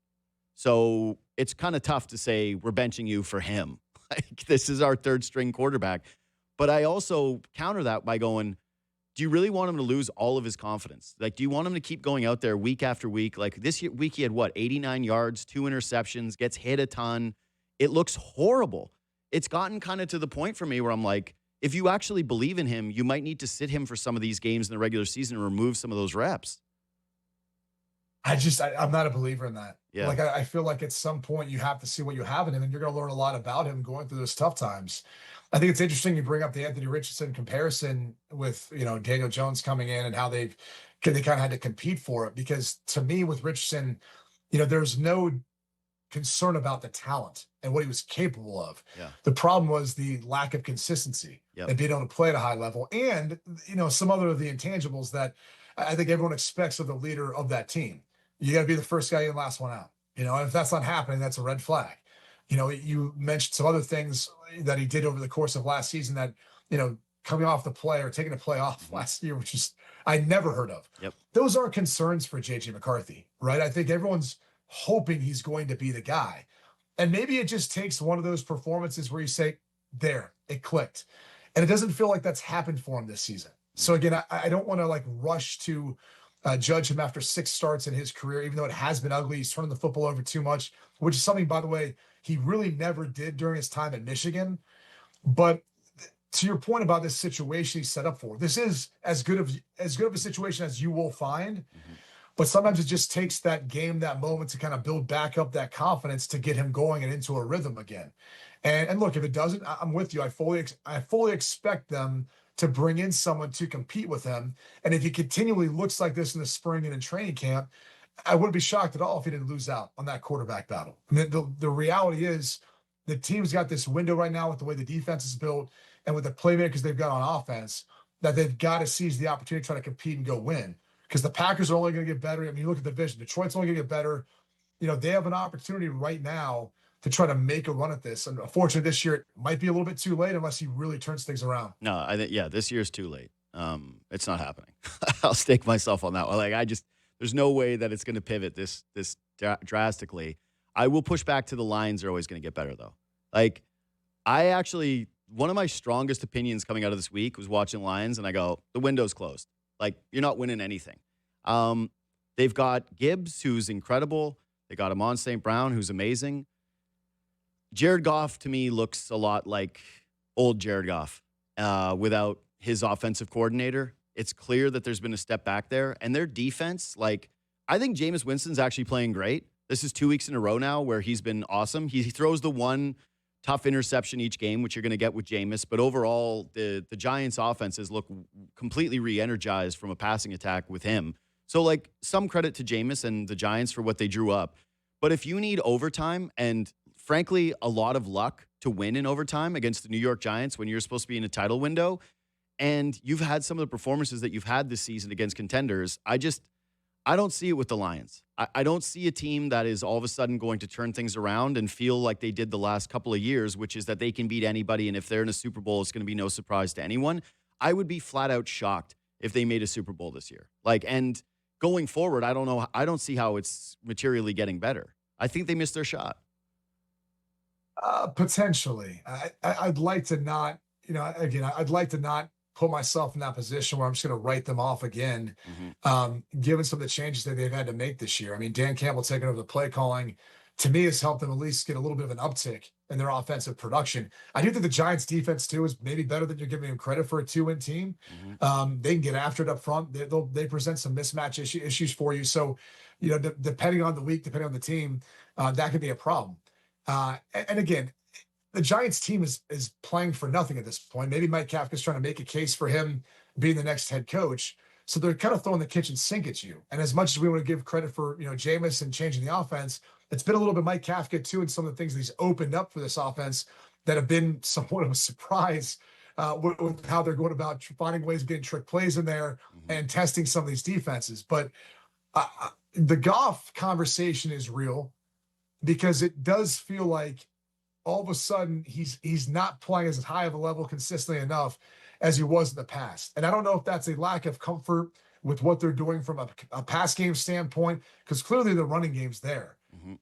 So it's kind of tough to say we're benching you for him. Like, this is our third string quarterback. But I also counter that by going, do you really want him to lose all of his confidence? Like, do you want him to keep going out there week after week? Like week he had 89 yards, 2 interceptions, gets hit a ton. It looks horrible. It's gotten kind of to the point for me where I'm like, if you actually believe in him, you might need to sit him for some of these games in the regular season and remove some of those reps. I'm not a believer in that. Yeah. Like, I feel like at some point you have to see what you have in him, and you're going to learn a lot about him going through those tough times. I think it's interesting you bring up the Anthony Richardson comparison with, Daniel Jones coming in and how they kind of had to compete for it. Because to me, with Richardson, there's no concern about the talent and what he was capable of. Yeah. The problem was the lack of consistency and being able to play at a high level, and some other of the intangibles that I think everyone expects of the leader of that team. You got to be the first guy in, last one out. And if that's not happening, that's a red flag. You mentioned some other things that he did over the course of last season that, coming off the play or taking a play off last year, which is I never heard of. Yep. Those are concerns for JJ McCarthy, right? I think everyone's hoping he's going to be the guy. And maybe it just takes one of those performances where you say, there, it clicked. And it doesn't feel like that's happened for him this season. So again, I don't want to rush to judge him after 6 starts in his career, even though it has been ugly. He's turning the football over too much, which is something, by the way, he really never did during his time at Michigan. But to your point about this situation he's set up for, this is as good of a situation as you will find. Mm-hmm. But sometimes it just takes that game, that moment to kind of build back up that confidence to get him going and into a rhythm again. And look, if it doesn't, I'm with you. I fully expect them to bring in someone to compete with him. And if he continually looks like this in the spring and in training camp, I wouldn't be shocked at all if he didn't lose out on that quarterback battle. I mean, the reality is the team's got this window right now with the way the defense is built and with the playmakers they've got on offense that they've got to seize the opportunity to try to compete and go win. Because the Packers are only going to get better. I mean, you look at the division. Detroit's only going to get better. They have an opportunity right now to try to make a run at this. And unfortunately, this year it might be a little bit too late unless he really turns things around. No, I think, this year's too late. It's not happening. I'll stake myself on that one. There's no way that it's going to pivot this drastically. I will push back to the Lions are always going to get better, though. One of my strongest opinions coming out of this week was watching Lions, and I go, the window's closed. You're not winning anything. They've got Gibbs, who's incredible. They got Amon St. Brown, who's amazing. Jared Goff, to me, looks a lot like old Jared Goff without his offensive coordinator. It's clear that there's been a step back there. And their defense, I think Jameis Winston's actually playing great. This is 2 weeks in a row now where he's been awesome. He throws the one tough interception each game, which you're going to get with Jameis. But overall, the Giants' offenses look completely re-energized from a passing attack with him. So, some credit to Jameis and the Giants for what they drew up. But if you need overtime and, frankly, a lot of luck to win in overtime against the New York Giants when you're supposed to be in a title window, and you've had some of the performances that you've had this season against contenders, I don't see it with the Lions. I don't see a team that is all of a sudden going to turn things around and feel like they did the last couple of years, which is that they can beat anybody, and if they're in a Super Bowl, it's going to be no surprise to anyone. I would be flat out shocked if they made a Super Bowl this year. And going forward, I don't know. I don't see how it's materially getting better. I think they missed their shot. Potentially. I'd like to not, I'd like to not put myself in that position where I'm just going to write them off again, given some of the changes that they've had to make this year. I mean, Dan Campbell taking over the play calling, to me, has helped them at least get a little bit of an uptick in their offensive production. I do think the Giants' defense, too, is maybe better than you're giving them credit for a 2-win team. They can get after it up front. They present some mismatch issues for you. So, depending on the week, depending on the team, that could be a problem. And again, the Giants team is playing for nothing at this point. Maybe Mike Kafka's trying to make a case for him being the next head coach. So they're kind of throwing the kitchen sink at you. And as much as we want to give credit for, Jameis and changing the offense, it's been a little bit Mike Kafka too, and some of the things that he's opened up for this offense that have been somewhat of a surprise with how they're going about finding ways of getting trick plays in there and testing some of these defenses. But the Goff conversation is real because it does feel like all of a sudden he's not playing as high of a level consistently enough as he was in the past. And I don't know if that's a lack of comfort with what they're doing from a pass game standpoint, because clearly the running game's there.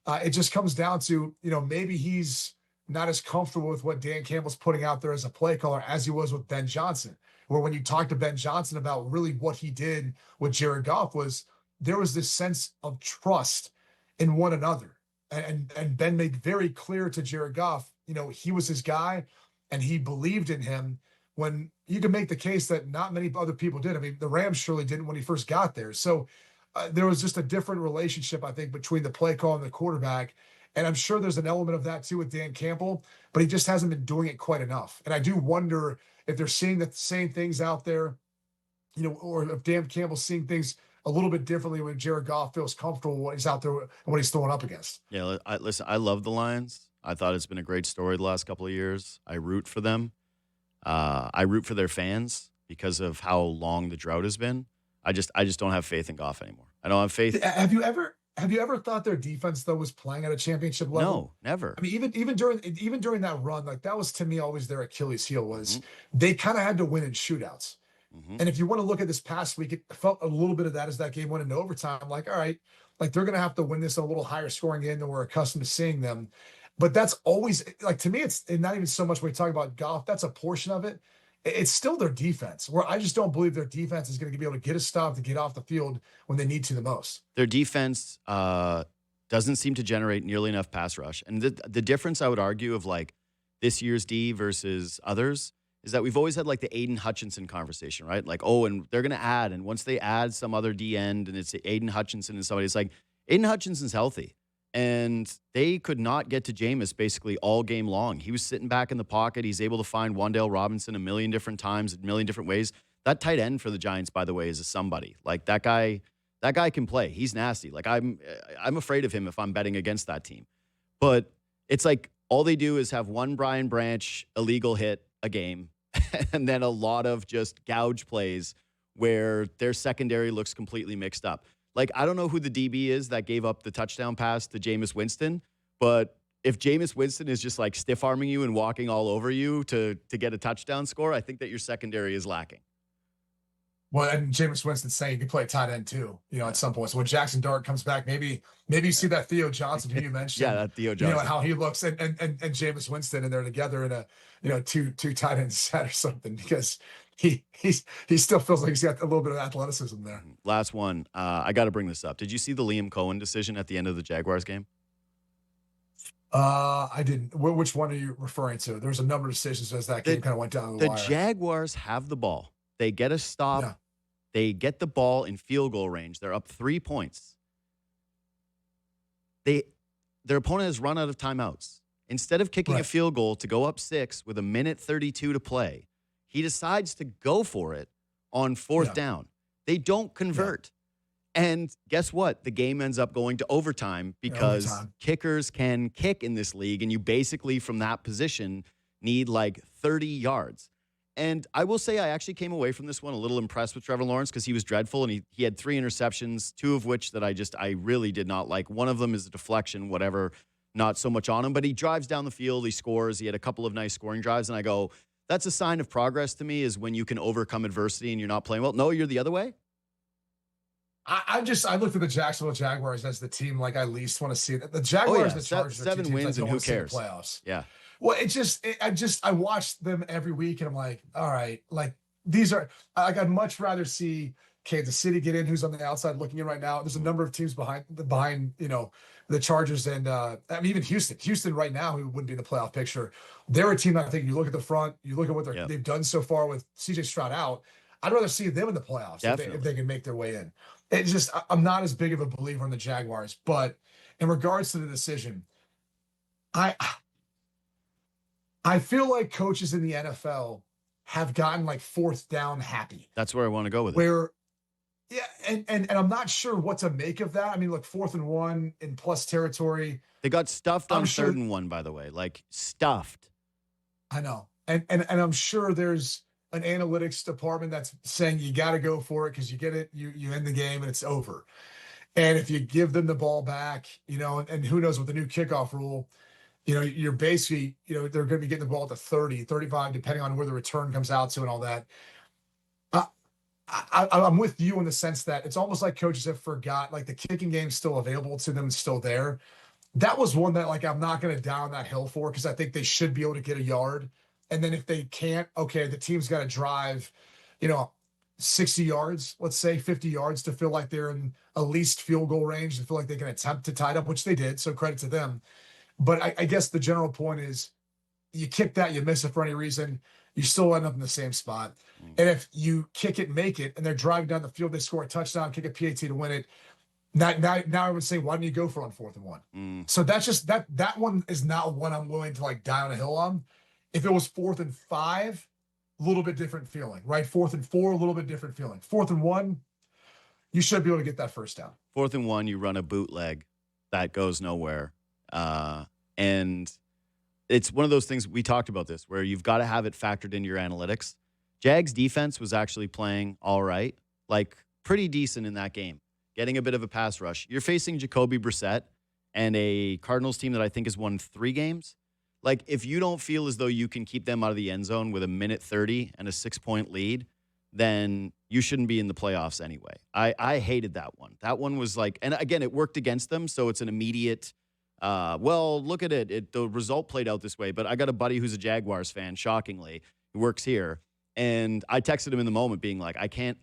It just comes down to, maybe he's not as comfortable with what Dan Campbell's putting out there as a play caller as he was with Ben Johnson, where when you talk to Ben Johnson about really what he did with Jared Goff there was this sense of trust in one another. And Ben made very clear to Jared Goff, he was his guy and he believed in him, when you can make the case that not many other people did. I mean, the Rams surely didn't when he first got there. So there was just a different relationship, I think, between the play call and the quarterback. And I'm sure there's an element of that too with Dan Campbell, but he just hasn't been doing it quite enough. And I do wonder if they're seeing the same things out there, or if Dan Campbell's seeing things a little bit differently when Jared Goff feels comfortable when he's out there and what he's throwing up against. Yeah, listen, I love the Lions. I thought it's been a great story the last couple of years. I root for them. I root for their fans because of how long the drought has been. I just don't have faith in Goff anymore. I don't have faith. Have you ever thought their defense though was playing at a championship level? No, never. I mean, even during that run, like that was to me always their Achilles heel was they kind of had to win in shootouts. And if you want to look at this past week, it felt a little bit of that as that game went into overtime. Like, all right, like they're going to have to win this a little higher scoring game than we're accustomed to seeing them. But that's always, like, to me, it's not even so much when we talk about Goff. That's a portion of it. It's still their defense, where I just don't believe their defense is going to be able to get a stop to get off the field when they need to the most. Their defense doesn't seem to generate nearly enough pass rush. And the difference, I would argue, of like this year's D versus others is that we've always had like the Aiden Hutchinson conversation, right? Like, oh, and they're going to add, and once they add some other D end and it's Aiden Hutchinson and somebody, it's like Aiden Hutchinson's healthy. And they could not get to Jameis basically all game long. He was sitting back in the pocket. He's able to find Wan'Dale Robinson a million different times, a million different ways. That tight end for the Giants, by the way, is a somebody. Like that guy can play. He's nasty. Like I'm afraid of him if I'm betting against that team. But it's like all they do is have one Brian Branch illegal hit a game and then a lot of just gouge plays where their secondary looks completely mixed up. Like, I don't know who the DB is that gave up the touchdown pass to Jameis Winston, but if Jameis Winston is just like stiff-arming you and walking all over you to get a touchdown score, I think that your secondary is lacking. Well, and Jameis Winston saying you can play tight end too, at some point. So when Jackson Dart comes back, maybe you see that Theo Johnson who you mentioned. Yeah, that Theo Johnson. How he looks and Jameis Winston, and they're together in a two tight end set or something, because he still feels like he's got a little bit of athleticism there. Last one. I got to bring this up. Did you see the Liam Cohen decision at the end of the Jaguars game? I didn't. Which one are you referring to? There's a number of decisions as that game kind of went down the wire. The Jaguars have the ball. They get a stop. Yeah. They get the ball in field goal range. They're up 3 points. Their opponent has run out of timeouts. Instead of kicking a field goal to go up 6 with 1:32 to play, he decides to go for it on fourth down. They don't convert. Yeah. And guess what? The game ends up going to overtime because kickers can kick in this league, and you basically, from that position, need like 30 yards. And I will say I actually came away from this one a little impressed with Trevor Lawrence because he was dreadful, and he had 3 interceptions, 2 of which that I really did not like. One of them is a deflection, whatever, not so much on him. But he drives down the field, he scores. He had a couple of nice scoring drives, and I go, that's a sign of progress to me, is when you can overcome adversity and you're not playing well. No, you're the other way. I looked at the Jacksonville Jaguars as the team like I least want to see. The Jaguars, the Chargers, 7 wins, and who cares? Playoffs. Yeah. Well, I watch them every week, and I'm like, all right, like these are like I'd much rather see Kansas City get in, who's on the outside looking in right now. There's a number of teams behind the Chargers, and I mean even Houston right now, who wouldn't be in the playoff picture. They're a team that I think you look at the front, you look at what they've done so far with CJ Stroud out. I'd rather see them in the playoffs if they can make their way in. It's just I'm not as big of a believer in the Jaguars, but in regards to the decision, I feel like coaches in the NFL have gotten like fourth down happy. That's where I want to go with it. And I'm not sure what to make of that. I mean, look, 4th and 1 in plus territory. They got stuffed on 3rd and 1, by the way, like stuffed. I know. And I'm sure there's an analytics department that's saying you got to go for it because you get it, you end the game and it's over. And if you give them the ball back, and who knows with the new kickoff rule, you're basically, they're going to be getting the ball at the 30, 35, depending on where the return comes out to and all that. I'm with you in the sense that it's almost like coaches have forgot, like the kicking game's still available to them, still there. That was one that like I'm not going to down that hill for because I think they should be able to get a yard. And then if they can't, okay, the team's got to drive, 60 yards, let's say 50 yards to feel like they're in at least field goal range and feel like they can attempt to tie it up, which they did. So credit to them. But I guess the general point is you kick that, you miss it for any reason, you still end up in the same spot. And if you kick it, make it, and they're driving down the field, they score a touchdown, kick a PAT to win it. Now I would say, why didn't you go for on 4th and 1? So that's just that one is not one I'm willing to like die on a hill on. If it was 4th and 5, a little bit different feeling, right? 4th and 4, a little bit different feeling. 4th and 1, you should be able to get that first down. 4th and 1, you run a bootleg that goes nowhere. And it's one of those things, we talked about this, where you've got to have it factored into your analytics. Jags defense was actually playing all right, like pretty decent in that game, getting a bit of a pass rush. You're facing Jacoby Brissett and a Cardinals team that I think has won 3 games. Like, if you don't feel as though you can keep them out of the end zone with a minute 30 and a 6-point lead, then you shouldn't be in the playoffs anyway. I hated that one. That one was like, and again, it worked against them, so it's an immediate, well, look at it. The result played out this way, but I got a buddy who's a Jaguars fan, shockingly, who works here, and I texted him in the moment being like, I can't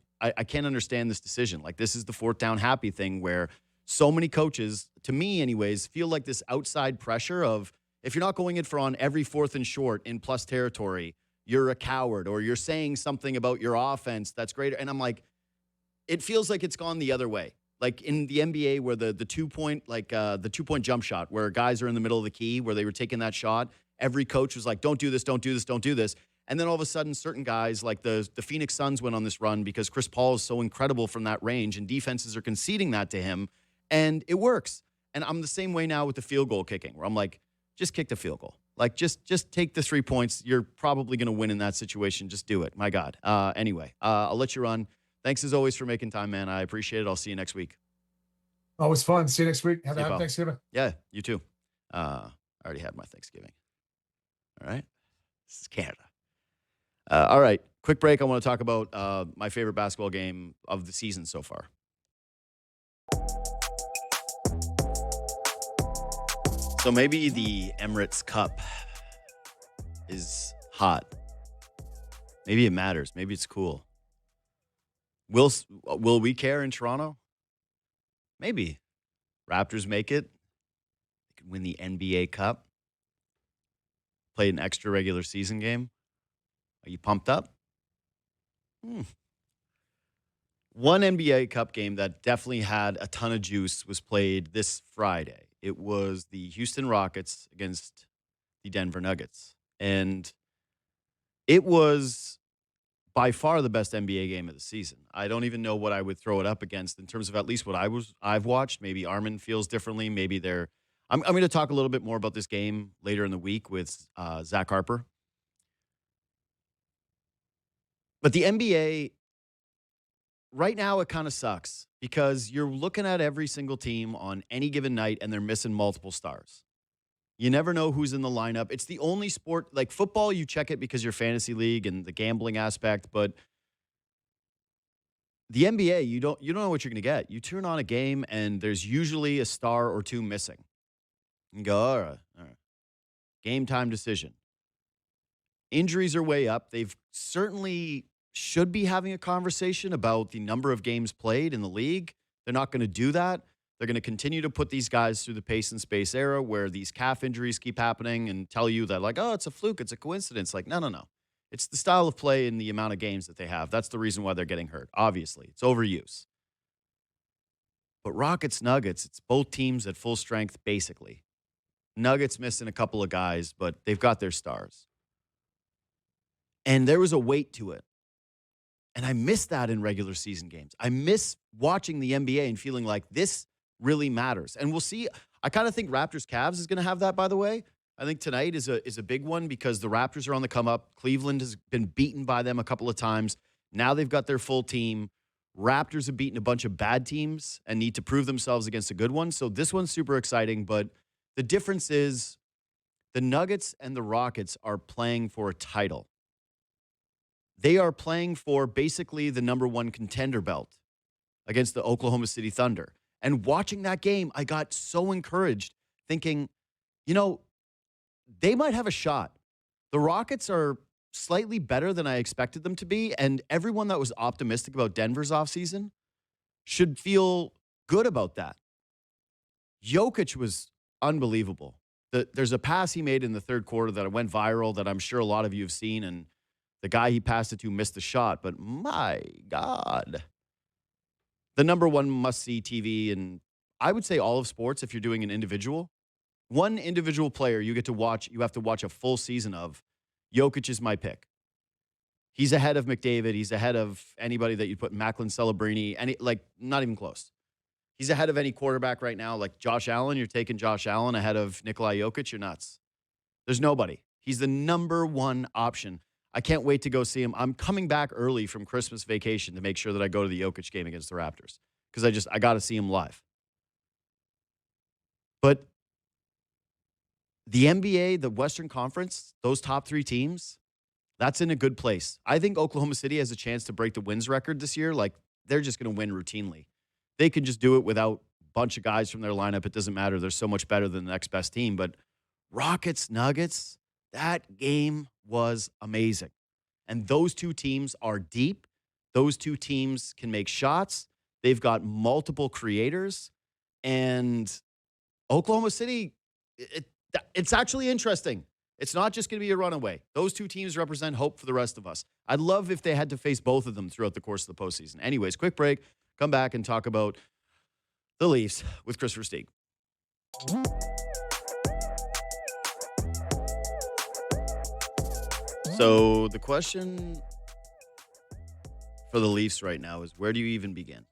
understand this decision. Like, this is the 4th down happy thing where so many coaches, to me anyways, feel like this outside pressure of, if you're not going in for on every 4th and short in plus territory, you're a coward, or you're saying something about your offense that's greater. And I'm like, it feels like it's gone the other way. Like in the NBA where the 2-point, like the 2-point jump shot where guys are in the middle of the key where they were taking that shot, every coach was like, don't do this, don't do this, don't do this. And then all of a sudden, certain guys like the Phoenix Suns went on this run because Chris Paul is so incredible from that range and defenses are conceding that to him, and it works. And I'm the same way now with the field goal kicking where I'm like, just kick the field goal. Like, just take the 3 points. You're probably going to win in that situation. Just do it. My God. Anyway, I'll let you run. Thanks as always for making time, man. I appreciate it. I'll see you next week. Always fun. See you next week. Have a happy Thanksgiving. Yeah, you too. I already had my Thanksgiving. All right. This is Canada. All right. Quick break. I want to talk about my favorite basketball game of the season so far. So maybe the Emirates Cup is hot. Maybe it matters. Maybe it's cool. Will we care in Toronto? Maybe. Raptors make it. They could win the NBA Cup. Play an extra regular season game. Are you pumped up? One NBA Cup game that definitely had a ton of juice was played this Friday. It was the Houston Rockets against the Denver Nuggets. And it was by far the best NBA game of the season. I don't even know what I would throw it up against in terms of at least what I've watched. Maybe Armen feels differently. Maybe I'm going to talk a little bit more about this game later in the week with Zach Harper. But the NBA, right now, it kind of sucks because you're looking at every single team on any given night and they're missing multiple stars. You never know who's in the lineup. It's the only sport, like football, you check it because your fantasy league and the gambling aspect, but the NBA, you don't know what you're going to get. You turn on a game and there's usually a star or two missing. You go, all right. Game time decision. Injuries are way up. They've certainly should be having a conversation about the number of games played in the league. They're not going to do that. They're going to continue to put these guys through the pace and space era where these calf injuries keep happening and tell you that, like, oh, it's a fluke, it's a coincidence. Like, no. It's the style of play and the amount of games that they have. That's the reason why they're getting hurt. Obviously, it's overuse. But Rockets, Nuggets, it's both teams at full strength, basically. Nuggets missing a couple of guys, but they've got their stars. And there was a weight to it. And I miss that in regular season games. I miss watching the NBA and feeling like this really matters. And we'll see. I kind of think Raptors-Cavs is going to have that, by the way. I think tonight is a big one because the Raptors are on the come up. Cleveland has been beaten by them a couple of times. Now they've got their full team. Raptors have beaten a bunch of bad teams and need to prove themselves against a good one. So this one's super exciting. But the difference is the Nuggets and the Rockets are playing for a title. They are playing for basically the number one contender belt against the Oklahoma City Thunder. And watching that game, I got so encouraged, thinking, you know, they might have a shot. The Rockets are slightly better than I expected them to be, and everyone that was optimistic about Denver's offseason should feel good about that. Jokic was unbelievable. There's a pass he made in the third quarter that went viral that I'm sure a lot of you have seen, and the guy he passed it to missed the shot, but my God. The number one must-see TV, and I would say all of sports if you're doing an individual. One individual player you get to watch, you have to watch a full season of. Jokic is my pick. He's ahead of McDavid. He's ahead of anybody that you put Macklin Celebrini, not even close. He's ahead of any quarterback right now. Like Josh Allen, you're taking Josh Allen ahead of Nikolai Jokic. You're nuts. There's nobody. He's the number one option. I can't wait to go see him. I'm coming back early from Christmas vacation to make sure that I go to the Jokic game against the Raptors because I got to see him live. But the NBA, the Western Conference, those top three teams, that's in a good place. I think Oklahoma City has a chance to break the wins record this year. Like, they're just going to win routinely. They can just do it without a bunch of guys from their lineup. It doesn't matter. They're so much better than the next best team. But Rockets, Nuggets, that game was amazing. And those two teams are deep. Those two teams can make shots. They've got multiple creators. And Oklahoma City, it's actually interesting. It's not just going to be a runaway. Those two teams represent hope for the rest of us. I'd love if they had to face both of them throughout the course of the postseason. Anyways, quick break. Come back and talk about the Leafs with Chris Versteeg. So the question for the Leafs right now is, where do you even begin?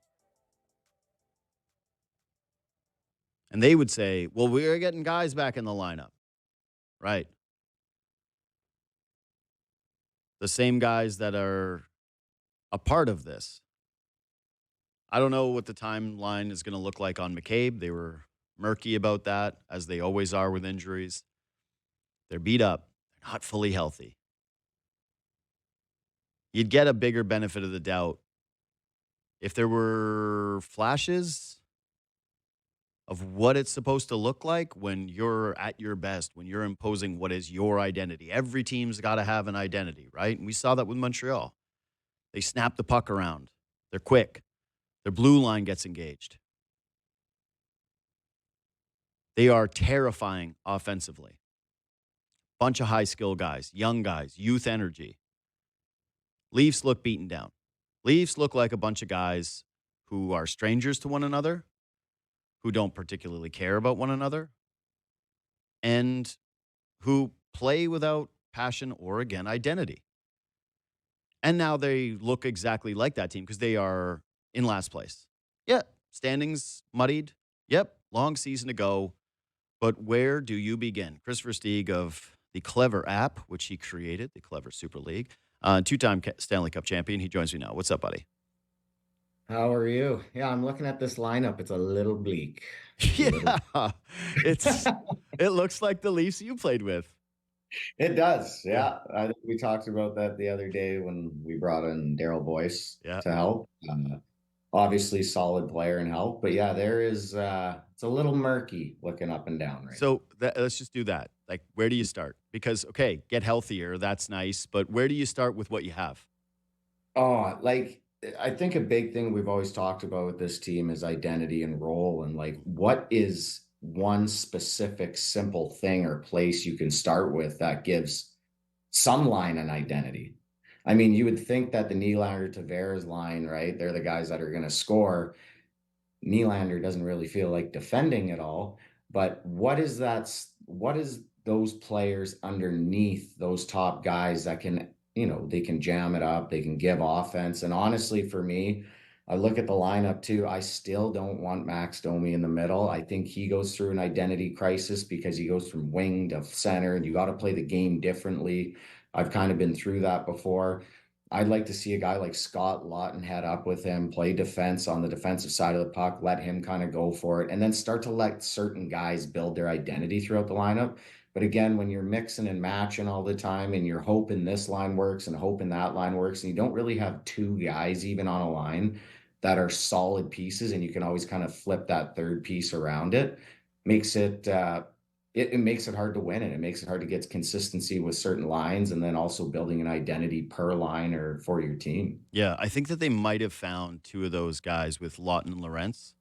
And they would say, well, we're getting guys back in the lineup. Right. The same guys that are a part of this. I don't know what the timeline is going to look like on McCabe. They were murky about that, as they always are with injuries. They're beat up. They're not fully healthy. You'd get a bigger benefit of the doubt if there were flashes of what it's supposed to look like when you're at your best, when you're imposing what is your identity. Every team's got to have an identity, right? And we saw that with Montreal. They snap the puck around. They're quick. Their blue line gets engaged. They are terrifying offensively. Bunch of high-skill guys, young guys, youth energy. Leafs look beaten down. Leafs look like a bunch of guys who are strangers to one another, who don't particularly care about one another, and who play without passion or, again, identity. And now they look exactly like that team because they are in last place. Yeah, standings muddied. Yep, long season to go. But where do you begin? Chris Versteeg of the Clever app, which he created, the Clever Super League, two-time Stanley Cup champion. He joins me now. What's up, buddy? How are you? Yeah, I'm looking at this lineup. It's a little bleak. Yeah, it looks like the Leafs you played with. It does. Yeah. I think we talked about that the other day when we brought in Daryl Boyce to help. Obviously, solid player and help. But yeah, there is it's a little murky looking up and down right So let's just do that. Like, where do you start? Because, okay, get healthier. That's nice. But where do you start with what you have? Oh, I think a big thing we've always talked about with this team is identity and role, and like, what is one specific simple thing or place you can start with that gives some line an identity. I mean, you would think that the Nylander Tavares line, right? They're the guys that are going to score. Nylander doesn't really feel like defending at all. But what is those players underneath those top guys that can, they can jam it up, they can give offense. And honestly, for me, I look at the lineup too. I still don't want Max Domi in the middle. I think he goes through an identity crisis because he goes from wing to center, and you got to play the game differently. I've kind of been through that before. I'd like to see a guy like Scott Lawton head up with him, play defense on the defensive side of the puck, let him kind of go for it, and then start to let certain guys build their identity throughout the lineup. But again, when you're mixing and matching all the time and you're hoping this line works and hoping that line works, and you don't really have two guys even on a line that are solid pieces, and you can always kind of flip that third piece around it, makes it it makes it hard to win, and it makes it hard to get consistency with certain lines, and then also building an identity per line or for your team. Yeah, I think that they might have found two of those guys with Lawton and Lorentz.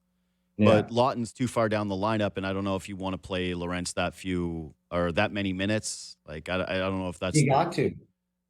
Yeah. But Lawton's too far down the lineup, and I don't know if you want to play Lorentz that few or that many minutes. Like, I don't know if that's You got to.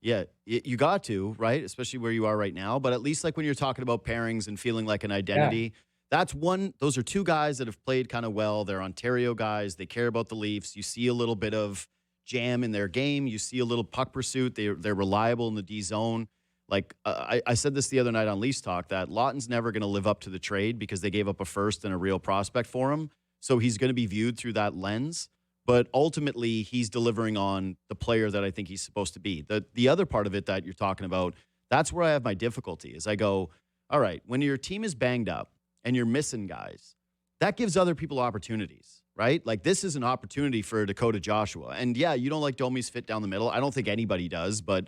Yeah, you got to, right? Especially where you are right now. But at least like when you're talking about pairings and feeling like an identity, those are two guys that have played kind of well. They're Ontario guys. They care about the Leafs. You see a little bit of jam in their game. You see a little puck pursuit. They're reliable in the D zone. Like I said this the other night on Leafs Talk, that Lawton's never going to live up to the trade because they gave up a first and a real prospect for him. So he's going to be viewed through that lens. But ultimately, he's delivering on the player that I think he's supposed to be. The other part of it that you're talking about, that's where I have my difficulty is I go, all right, when your team is banged up and you're missing guys, that gives other people opportunities, right? Like this is an opportunity for Dakota Joshua. And yeah, you don't like Domi's fit down the middle. I don't think anybody does, but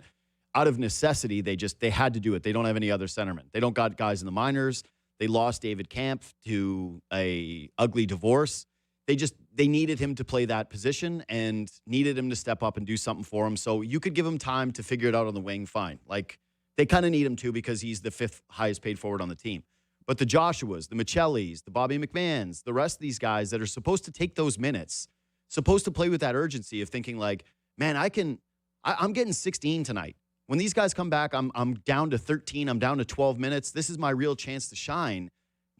out of necessity, they had to do it. They don't have any other centermen. They don't got guys in the minors. They lost David Kampf to a ugly divorce. They needed him to play that position and needed him to step up and do something for him. So you could give him time to figure it out on the wing, fine. Like they kind of need him to because he's the fifth highest paid forward on the team. But the Joshuas, the Michellis, the Bobby McMahons, the rest of these guys that are supposed to take those minutes, supposed to play with that urgency of thinking like, man, I'm getting 16 tonight. When these guys come back, I'm down to 13. I'm down to 12 minutes. This is my real chance to shine.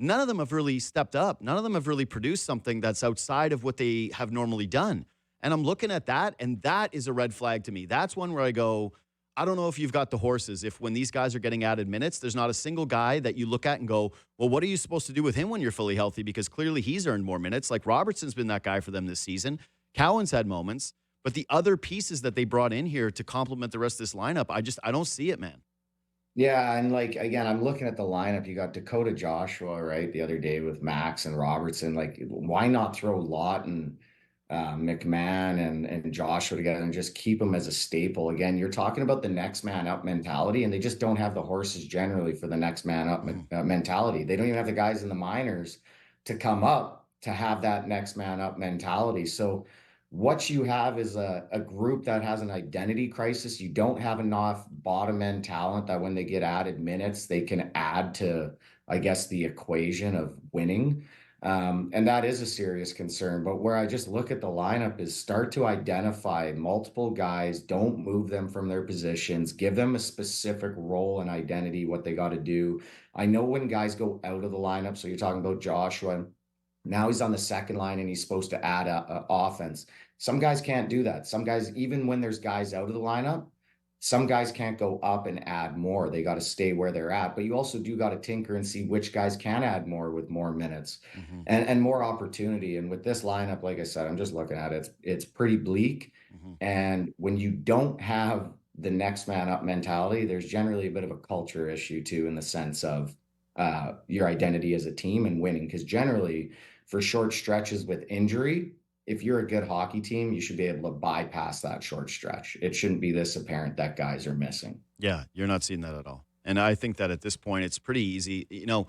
None of them have really stepped up. None of them have really produced something that's outside of what they have normally done. And I'm looking at that, and that is a red flag to me. That's one where I go, I don't know if you've got the horses. If when these guys are getting added minutes, there's not a single guy that you look at and go, well, what are you supposed to do with him when you're fully healthy? Because clearly he's earned more minutes. Like Robertson's been that guy for them this season. Cowan's had moments. But the other pieces that they brought in here to complement the rest of this lineup, I don't see it, man. Yeah, and like again, I'm looking at the lineup. You got Dakota Joshua, right, the other day with Max and Robertson. Like, why not throw Lawton, McMahon, and Joshua together and just keep them as a staple? Again, you're talking about the next man up mentality, and they just don't have the horses generally for the next man up mentality. They don't even have the guys in the minors to come up to have that next man up mentality. So what you have is a group that has an identity crisis. You don't have enough bottom end talent that when they get added minutes, they can add to, I guess, the equation of winning. And that is a serious concern. But where I just look at the lineup is start to identify multiple guys, don't move them from their positions, give them a specific role and identity, what they got to do. I know when guys go out of the lineup, so you're talking about Joshua. Now he's on the second line and he's supposed to add a offense. Some guys can't do that. Some guys, even when there's guys out of the lineup, some guys can't go up and add more. They got to stay where they're at. But you also do got to tinker and see which guys can add more with more minutes and more opportunity. And with this lineup, like I said, I'm just looking at it. It's pretty bleak. And when you don't have the next man up mentality, there's generally a bit of a culture issue too, in the sense of your identity as a team and winning. Because generally, for short stretches with injury, if you're a good hockey team, you should be able to bypass that short stretch. It shouldn't be this apparent that guys are missing. Yeah, you're not seeing that at all. And I think that at this point, it's pretty easy. You know,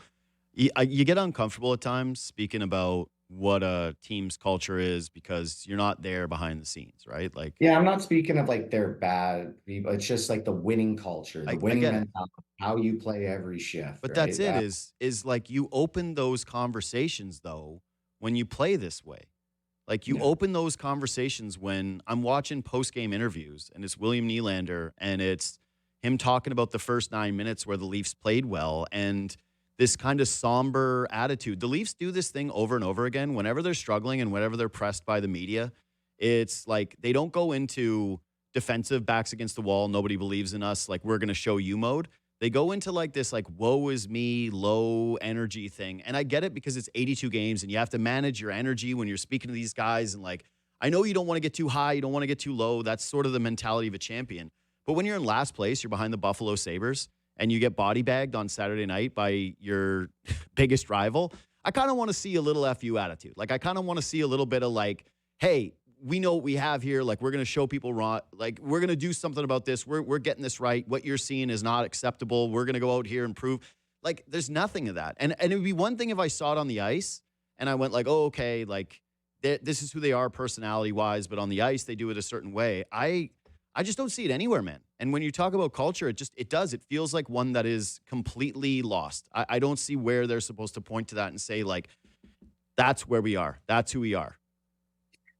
you get uncomfortable at times speaking about what a team's culture is because you're not there behind the scenes, right? Like, yeah, I'm not speaking of like they're bad people. It's just like the winning culture, the winning mentality, how you play every shift. But right? that's it. Is like you open those conversations though when you play this way. Like you open those conversations when I'm watching post-game interviews and it's William Nylander and it's him talking about the first 9 minutes where the Leafs played well and this kind of somber attitude. The Leafs do this thing over and over again whenever they're struggling and whenever they're pressed by the media. It's like they don't go into defensive backs against the wall, nobody believes in us, like we're going to show you mode. They go into like this like woe is me, low energy thing. And I get it because it's 82 games and you have to manage your energy when you're speaking to these guys. And like, I know you don't want to get too high. You don't want to get too low. That's sort of the mentality of a champion. But when you're in last place, you're behind the Buffalo Sabres, and you get body bagged on Saturday night by your biggest rival, I kind of want to see a little FU attitude. Like, I kind of want to see a little bit of like, hey, we know what we have here. Like, we're going to show people wrong. Like, we're going to do something about this. We're getting this right. What you're seeing is not acceptable. We're going to go out here and prove. Like, there's nothing of that. And it would be one thing if I saw it on the ice and I went like, oh, okay, like, this is who they are personality-wise, but on the ice, they do it a certain way. I just don't see it anywhere, man. And when you talk about culture, it feels like one that is completely lost. I don't see where they're supposed to point to that and say, like, that's where we are. That's who we are.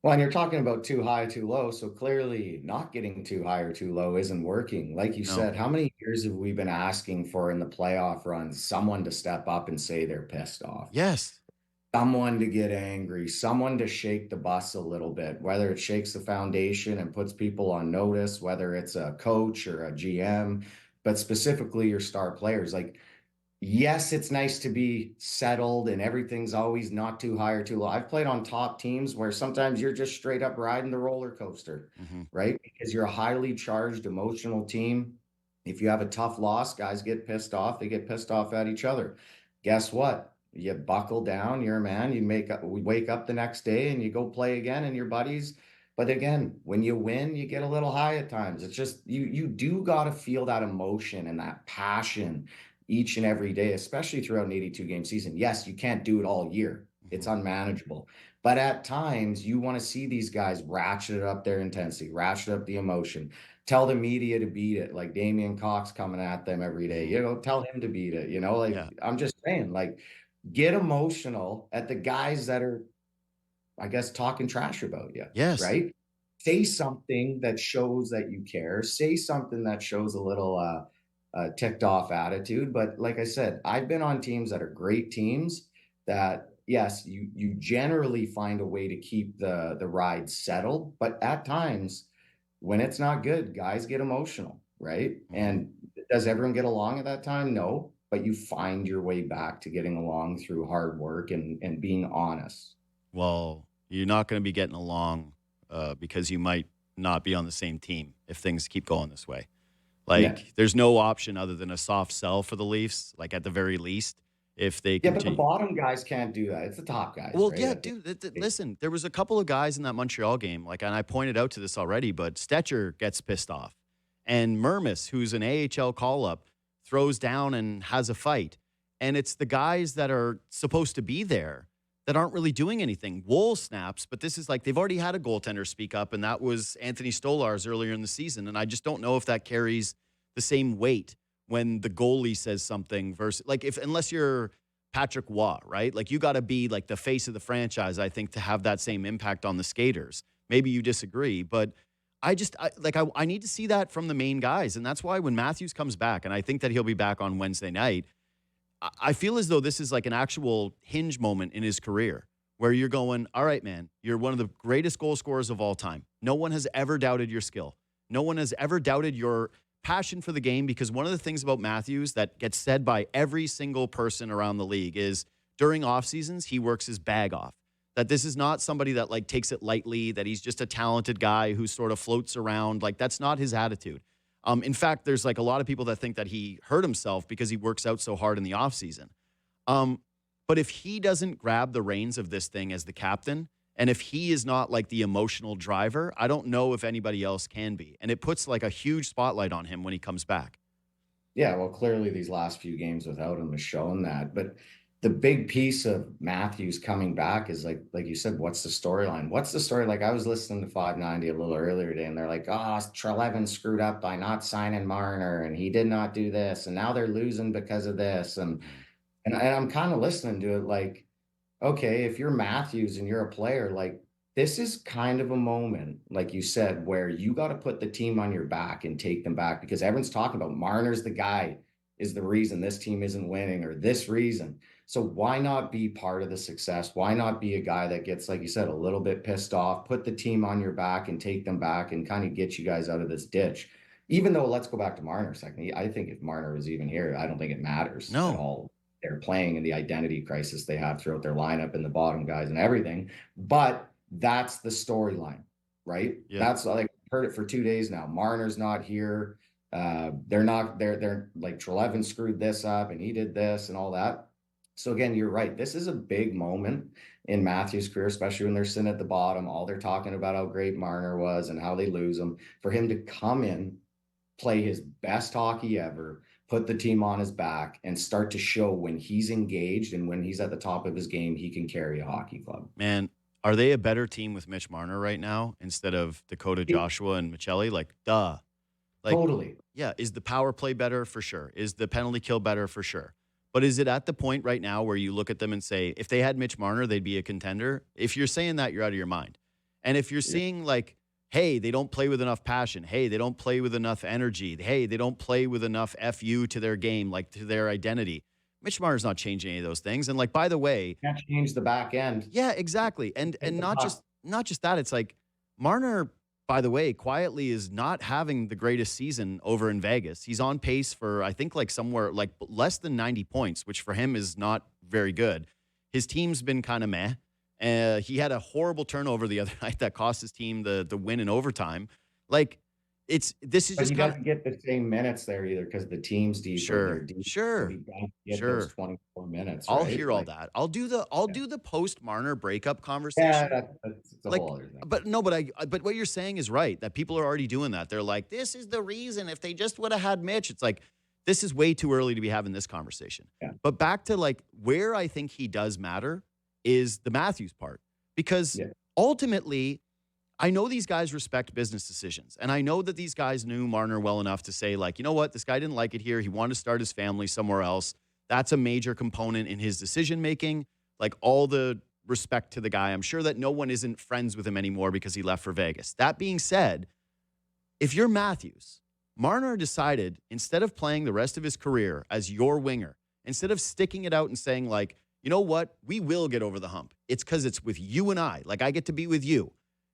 Well, and you're talking about too high, too low. So clearly not getting too high or too low isn't working. Like you said, how many years have we been asking for in the playoff runs someone to step up and say they're pissed off? Yes. Someone to get angry, someone to shake the bus a little bit, whether it shakes the foundation and puts people on notice, whether it's a coach or a GM, but specifically your star players. Like, yes, it's nice to be settled and everything's always not too high or too low. I've played on top teams where sometimes you're just straight up riding the roller coaster, right? Because you're a highly charged, emotional team. If you have a tough loss, guys get pissed off. They get pissed off at each other. Guess what? You buckle down, you're a man, we wake up the next day and you go play again and your buddies. But again, when you win, you get a little high at times. It's just, you do got to feel that emotion and that passion each and every day, especially throughout an 82 game season. Yes, you can't do it all year. It's unmanageable. But at times you want to see these guys ratchet up their intensity, ratchet up the emotion, tell the media to beat it, like Damian Cox coming at them every day, tell him to beat it, I'm just saying, like, get emotional at the guys that are, I guess, talking trash about you. Yes. Right? Say something that shows that you care. Say something that shows a little ticked off attitude. But like I said, I've been on teams that are great teams that, yes, you generally find a way to keep the ride settled. But at times, when it's not good, guys get emotional, right? And does everyone get along at that time? No. But you find your way back to getting along through hard work and being honest. Well, you're not going to be getting along because you might not be on the same team if things keep going this way. Like, there's no option other than a soft sell for the Leafs, like, at the very least, if they continue. Yeah, but the bottom guys can't do that. It's the top guys. Well, right? yeah, dude, listen, there was a couple of guys in that Montreal game, like, and I pointed out to this already, but Stetcher gets pissed off. And Mermis, who's an AHL call-up, throws down and has a fight. And it's the guys that are supposed to be there that aren't really doing anything. Wool snaps, but this is like they've already had a goaltender speak up, and that was Anthony Stolarz earlier in the season. And I just don't know if that carries the same weight when the goalie says something versus, like, unless you're Patrick Waugh, right? Like, you got to be like the face of the franchise, I think, to have that same impact on the skaters. Maybe you disagree, but I need to see that from the main guys. And that's why when Matthews comes back, and I think that he'll be back on Wednesday night, I feel as though this is like an actual hinge moment in his career where you're going, all right, man, you're one of the greatest goal scorers of all time. No one has ever doubted your skill. No one has ever doubted your passion for the game, because one of the things about Matthews that gets said by every single person around the league is during off seasons, he works his bag off. That this is not somebody that, like, takes it lightly, that he's just a talented guy who sort of floats around. Like, that's not his attitude. In fact, there's like a lot of people that think that he hurt himself because he works out so hard in the offseason. But if he doesn't grab the reins of this thing as the captain, and if he is not like the emotional driver, I don't know if anybody else can be. And it puts like a huge spotlight on him when he comes back. Yeah, well, clearly these last few games without him has shown that. But the big piece of Matthews coming back is like you said, what's the storyline? What's the story? Like, I was listening to 590 a little earlier today, and they're like, Trelevin screwed up by not signing Marner, and he did not do this, and now they're losing because of this. And I'm kind of listening to it like, okay, if you're Matthews and you're a player, like, this is kind of a moment, like you said, where you got to put the team on your back and take them back, because everyone's talking about Marner's the guy, is the reason this team isn't winning, or this reason. So why not be part of the success? Why not be a guy that gets, like you said, a little bit pissed off, put the team on your back and take them back and kind of get you guys out of this ditch? Even though, let's go back to Marner a second. I think if Marner was even here, I don't think it matters at all. They're playing in the identity crisis they have throughout their lineup and the bottom guys and everything. But that's the storyline, right? Yeah. That's like heard it for 2 days now. Marner's not here. They're like Trelevin screwed this up and he did this and all that. So again, you're right. This is a big moment in Matthews' career, especially when they're sitting at the bottom. All they're talking about how great Marner was and how they lose him. For him to come in, play his best hockey ever, put the team on his back, and start to show when he's engaged and when he's at the top of his game, he can carry a hockey club. Man, are they a better team with Mitch Marner right now instead of Dakota Joshua and Michelli? Like, duh. Like, totally. Yeah. Is the power play better? For sure. Is the penalty kill better? For sure. But is it at the point right now where you look at them and say, if they had Mitch Marner, they'd be a contender? If you're saying that, you're out of your mind. And if you're seeing like, hey, they don't play with enough passion. Hey, they don't play with enough energy. Hey, they don't play with enough FU to their game, like to their identity. Mitch Marner's not changing any of those things. And like, by the way, can't change the back end. Yeah, exactly. And not just that. It's like Marner, by the way, quietly is not having the greatest season over in Vegas. He's on pace for, I think, like somewhere like less than 90 points, which for him is not very good. His team's been kind of meh. He had a horrible turnover the other night that cost his team the win in overtime. Like, this is but just he doesn't get the same minutes there either because the team's deeper. Sure, deep, sure, get sure. Those 24 minutes. I'll right? hear all that. I'll do the post Marner breakup conversation. Yeah, that's a whole other thing. But no, but what you're saying is right. That people are already doing that. They're like, this is the reason. If they just would have had Mitch, it's like, this is way too early to be having this conversation. Yeah. But back to like where I think he does matter is the Matthews part, because ultimately, I know these guys respect business decisions. And I know that these guys knew Marner well enough to say, like, you know what? This guy didn't like it here. He wanted to start his family somewhere else. That's a major component in his decision-making. Like, all the respect to the guy. I'm sure that no one isn't friends with him anymore because he left for Vegas. That being said, if you're Matthews, Marner decided, instead of playing the rest of his career as your winger, instead of sticking it out and saying, like, you know what? We will get over the hump. It's because it's with you and I. Like, I get to be with you.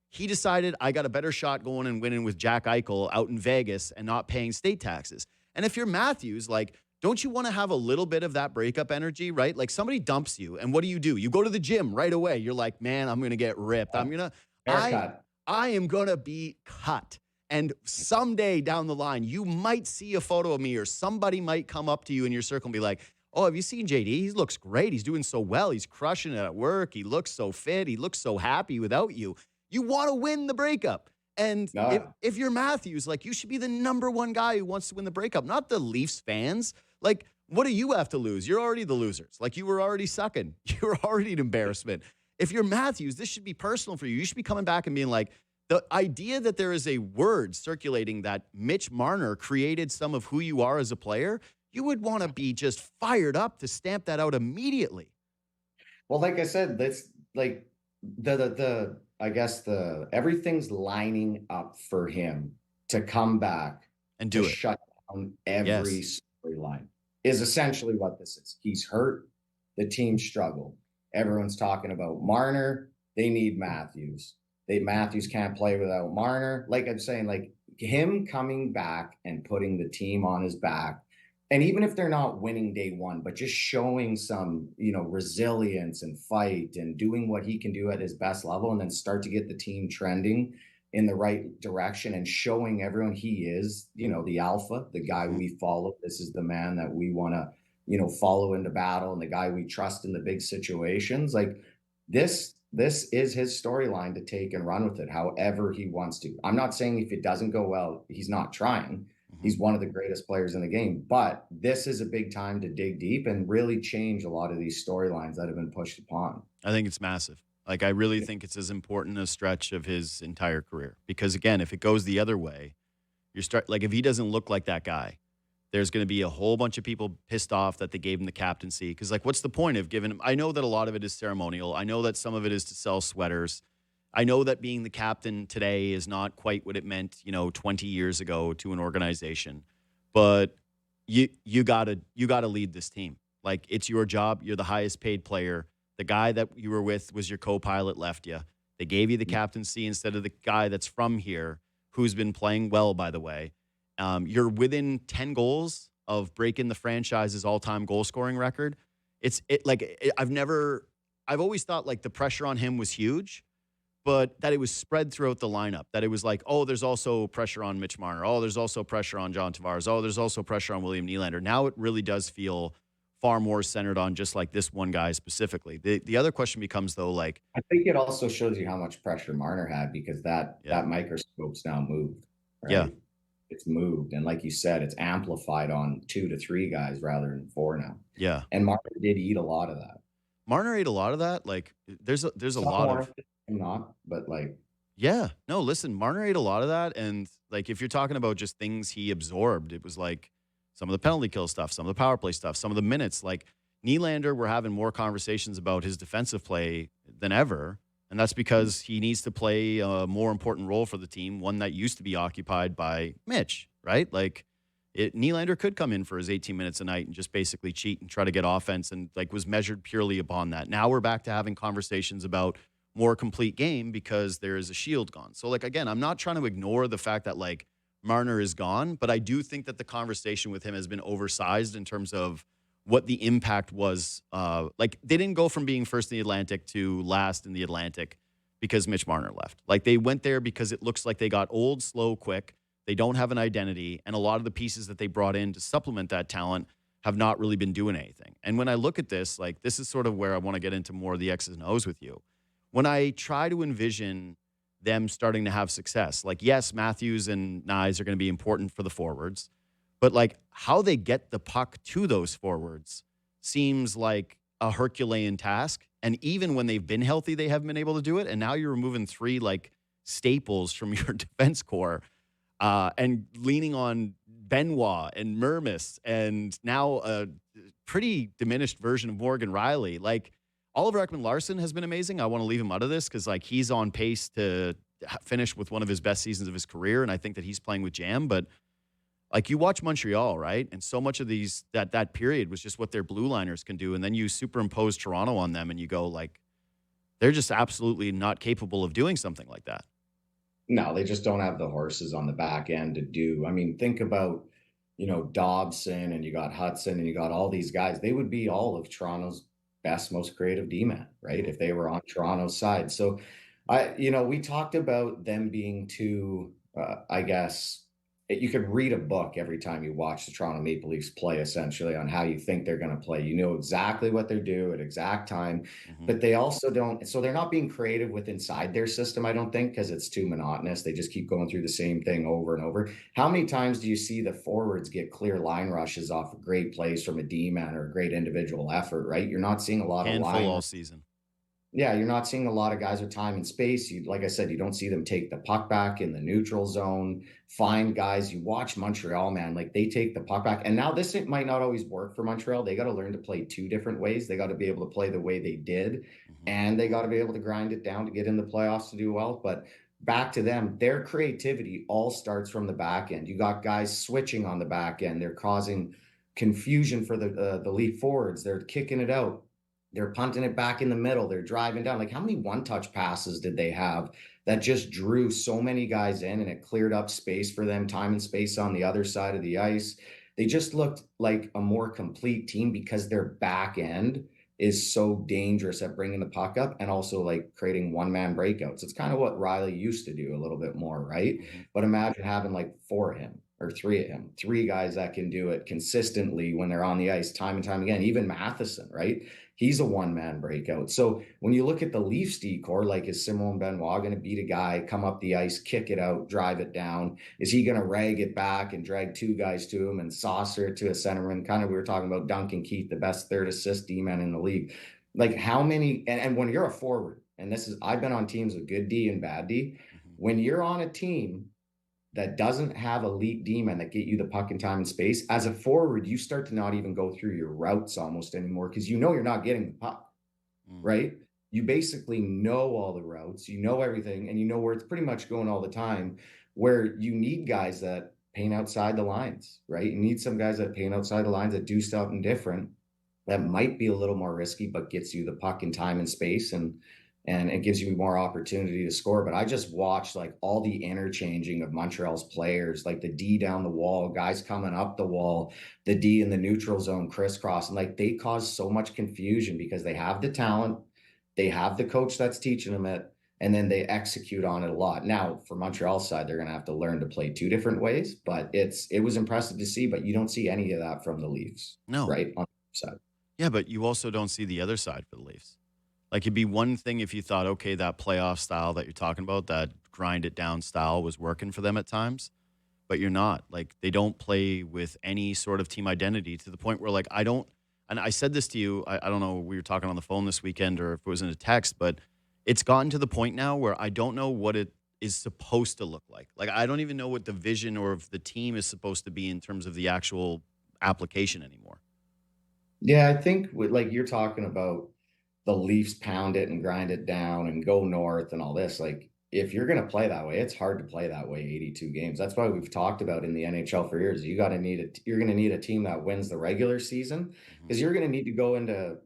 He decided, I got a better shot going and winning with Jack Eichel out in Vegas and not paying state taxes. And if you're Matthews, like, don't you want to have a little bit of that breakup energy, right? Like, somebody dumps you, and what do? You go to the gym right away. You're like, man, I'm going to get ripped. I am going to be cut. And someday down the line, you might see a photo of me, or somebody might come up to you in your circle and be like, oh, have you seen JD? He looks great. He's doing so well. He's crushing it at work. He looks so fit. He looks so happy without you. You want to win the breakup. And if you're Matthews, like, you should be the number one guy who wants to win the breakup, not the Leafs fans. Like, what do you have to lose? You're already the losers. Like, you were already sucking. You were already an embarrassment. If you're Matthews, this should be personal for you. You should be coming back and being like, the idea that there is a word circulating that Mitch Marner created some of who you are as a player, you would want to be just fired up to stamp that out immediately. Well, like I said, that's like I guess everything's lining up for him to come back and do it. Shut down every storyline is essentially what this is. He's hurt. The team struggled. Everyone's talking about Marner. They need Matthews. Matthews can't play without Marner. Like I'm saying, like, him coming back and putting the team on his back. And even if they're not winning day one, but just showing some, resilience and fight and doing what he can do at his best level, and then start to get the team trending in the right direction and showing everyone he is, the alpha, the guy we follow. This is the man that we want to, follow into battle, and the guy we trust in the big situations. Like, this is his storyline to take and run with it however he wants to. I'm not saying if it doesn't go well, he's not trying. He's one of the greatest players in the game, but this is a big time to dig deep and really change a lot of these storylines that have been pushed upon. I think it's massive. Like, I really think it's as important a stretch of his entire career, because again, if it goes the other way, if he doesn't look like that guy, there's going to be a whole bunch of people pissed off that they gave him the captaincy. Because, like, what's the point of giving him? I know that a lot of it is ceremonial. I know that some of it is to sell sweaters. I know that being the captain today is not quite what it meant, 20 years ago to an organization. But you gotta lead this team. Like, it's your job. You're the highest paid player. The guy that you were with was your co-pilot, left you. They gave you the captaincy instead of the guy that's from here, who's been playing well, by the way. You're within 10 goals of breaking the franchise's all-time goal-scoring record. I've always thought, like, the pressure on him was huge. but that it was spread throughout the lineup, that it was like, oh, there's also pressure on Mitch Marner. Oh, there's also pressure on John Tavares. Oh, there's also pressure on William Nylander. Now it really does feel far more centered on just like this one guy specifically. The other question becomes, though, like, I think it also shows you how much pressure Marner had, because that Yeah. microscope's now moved, right? Yeah. It's moved. And like you said, it's amplified on 2 to 3 guys rather than 4 now. yeah, And Marner did eat a lot of that. Marner ate a lot of that. Like, there's a Some lot of warranted, some not, but like, Yeah. No, listen, Marner ate a lot of that. And like, if you're talking about just things he absorbed, it was like some of the penalty kill stuff, some of the power play stuff, some of the minutes. Like Nylander, we're having more conversations about his defensive play than ever. And that's because he needs to play a more important role for the team, one that used to be occupied by Mitch, right? Like Nylander could come in for his 18 minutes a night and just basically cheat and try to get offense and like was measured purely upon that. Now we're back to having conversations about more complete game because there is a shield gone. So like, again, I'm not trying to ignore the fact that like Marner is gone, but I do think that the conversation with him has been oversized in terms of what the impact was. Like they didn't go from being first in the Atlantic to last in the Atlantic because Mitch Marner left. Like they went there because it looks like they got old, slow, quick. They don't have an identity. And a lot of the pieces that they brought in to supplement that talent have not really been doing anything. And when I look at this, like this is sort of where I want to get into more of the X's and O's with you. When I try to envision them starting to have success, like, yes, Matthews and Nyes are going to be important for the forwards, but like how they get the puck to those forwards seems like a Herculean task. And even when they've been healthy, they haven't been able to do it. And now you're removing 3 like staples from your defense core and leaning on Benoit and Mermis and now a pretty diminished version of Morgan Riley. Like, Oliver Ekman-Larsson has been amazing. I want to leave him out of this because like he's on pace to finish with one of his best seasons of his career, and I think that he's playing with jam. But like you watch Montreal, right? And so much of these that period was just what their blue liners can do, and then you superimpose Toronto on them, and you go like, they're just absolutely not capable of doing something like that. No, they just don't have the horses on the back end to do. I mean, think about, Dobson, and you got Hudson, and you got all these guys. They would be all of Toronto's best, most creative D-man, right? If they were on Toronto's side. So we talked about them being too, I guess, you could read a book every time you watch the Toronto Maple Leafs play, essentially, on how you think they're going to play. You know exactly what they're due at exact time, but they also don't. So they're not being creative with inside their system, I don't think, because it's too monotonous. They just keep going through the same thing over and over. How many times do you see the forwards get clear line rushes off of great plays from a D-man or a great individual effort, right? You're not seeing a lot of line all season. Yeah, you're not seeing a lot of guys with time and space. Like I said, you don't see them take the puck back in the neutral zone, find guys. You watch Montreal, man, like they take the puck back. And now it might not always work for Montreal. They got to learn to play 2 different ways. They got to be able to play the way they did, and they got to be able to grind it down to get in the playoffs to do well. But back to them, their creativity all starts from the back end. You got guys switching on the back end. They're causing confusion for the Leaf forwards. They're kicking it out. They're punting it back in the middle. They're driving down. Like, how many one-touch passes did they have that just drew so many guys in, and it cleared up space for them, time and space on the other side of the ice? They just looked like a more complete team because their back end is so dangerous at bringing the puck up and also like creating one-man breakouts. It's kind of what Riley used to do a little bit more, right? But imagine having like 4 of him or 3 of him, 3 guys that can do it consistently when they're on the ice time and time again. Even Matheson, right? He's a one-man breakout. So when you look at the Leafs D-core, like, is Simon Benoit going to beat a guy, come up the ice, kick it out, drive it down? Is he going to rag it back and drag 2 guys to him and saucer it to a centerman? Kind of, we were talking about Duncan Keith, the best third assist D-man in the league. Like, how many, and when you're a forward, and I've been on teams with good D and bad D, when you're on a team that doesn't have elite D-men that get you the puck in time and space, as a forward, you start to not even go through your routes almost anymore because you're not getting the puck, right? You basically know all the routes, you know everything, and you know where it's pretty much going all the time, where you need guys that paint outside the lines, right? You need some guys that paint outside the lines that do something different that might be a little more risky, but gets you the puck in time and space, and it gives you more opportunity to score. But I just watched like all the interchanging of Montreal's players, like the D down the wall, guys coming up the wall, the D in the neutral zone crisscross. And like they cause so much confusion because they have the talent, they have the coach that's teaching them it, and then they execute on it a lot. Now, for Montreal's side, they're going to have to learn to play two different ways, but it was impressive to see, but you don't see any of that from the Leafs, No. right? On the side. Yeah, but you also don't see the other side for the Leafs. Like, it'd be one thing if you thought, okay, that playoff style that you're talking about, that grind it down style was working for them at times, but you're not. Like, they don't play with any sort of team identity to the point where, like, and I said this to you, I don't know, we were talking on the phone this weekend or if it was in a text, but it's gotten to the point now where I don't know what it is supposed to look like. Like, I don't even know what the vision or if the team is supposed to be in terms of the actual application anymore. Yeah, I think like you're talking about the Leafs pound it and grind it down and go north and all this. Like, if you're going to play that way, it's hard to play that way 82 games. That's why we've talked about in the NHL for years. You're going to need a team that wins the regular season, because you're going to need to go into,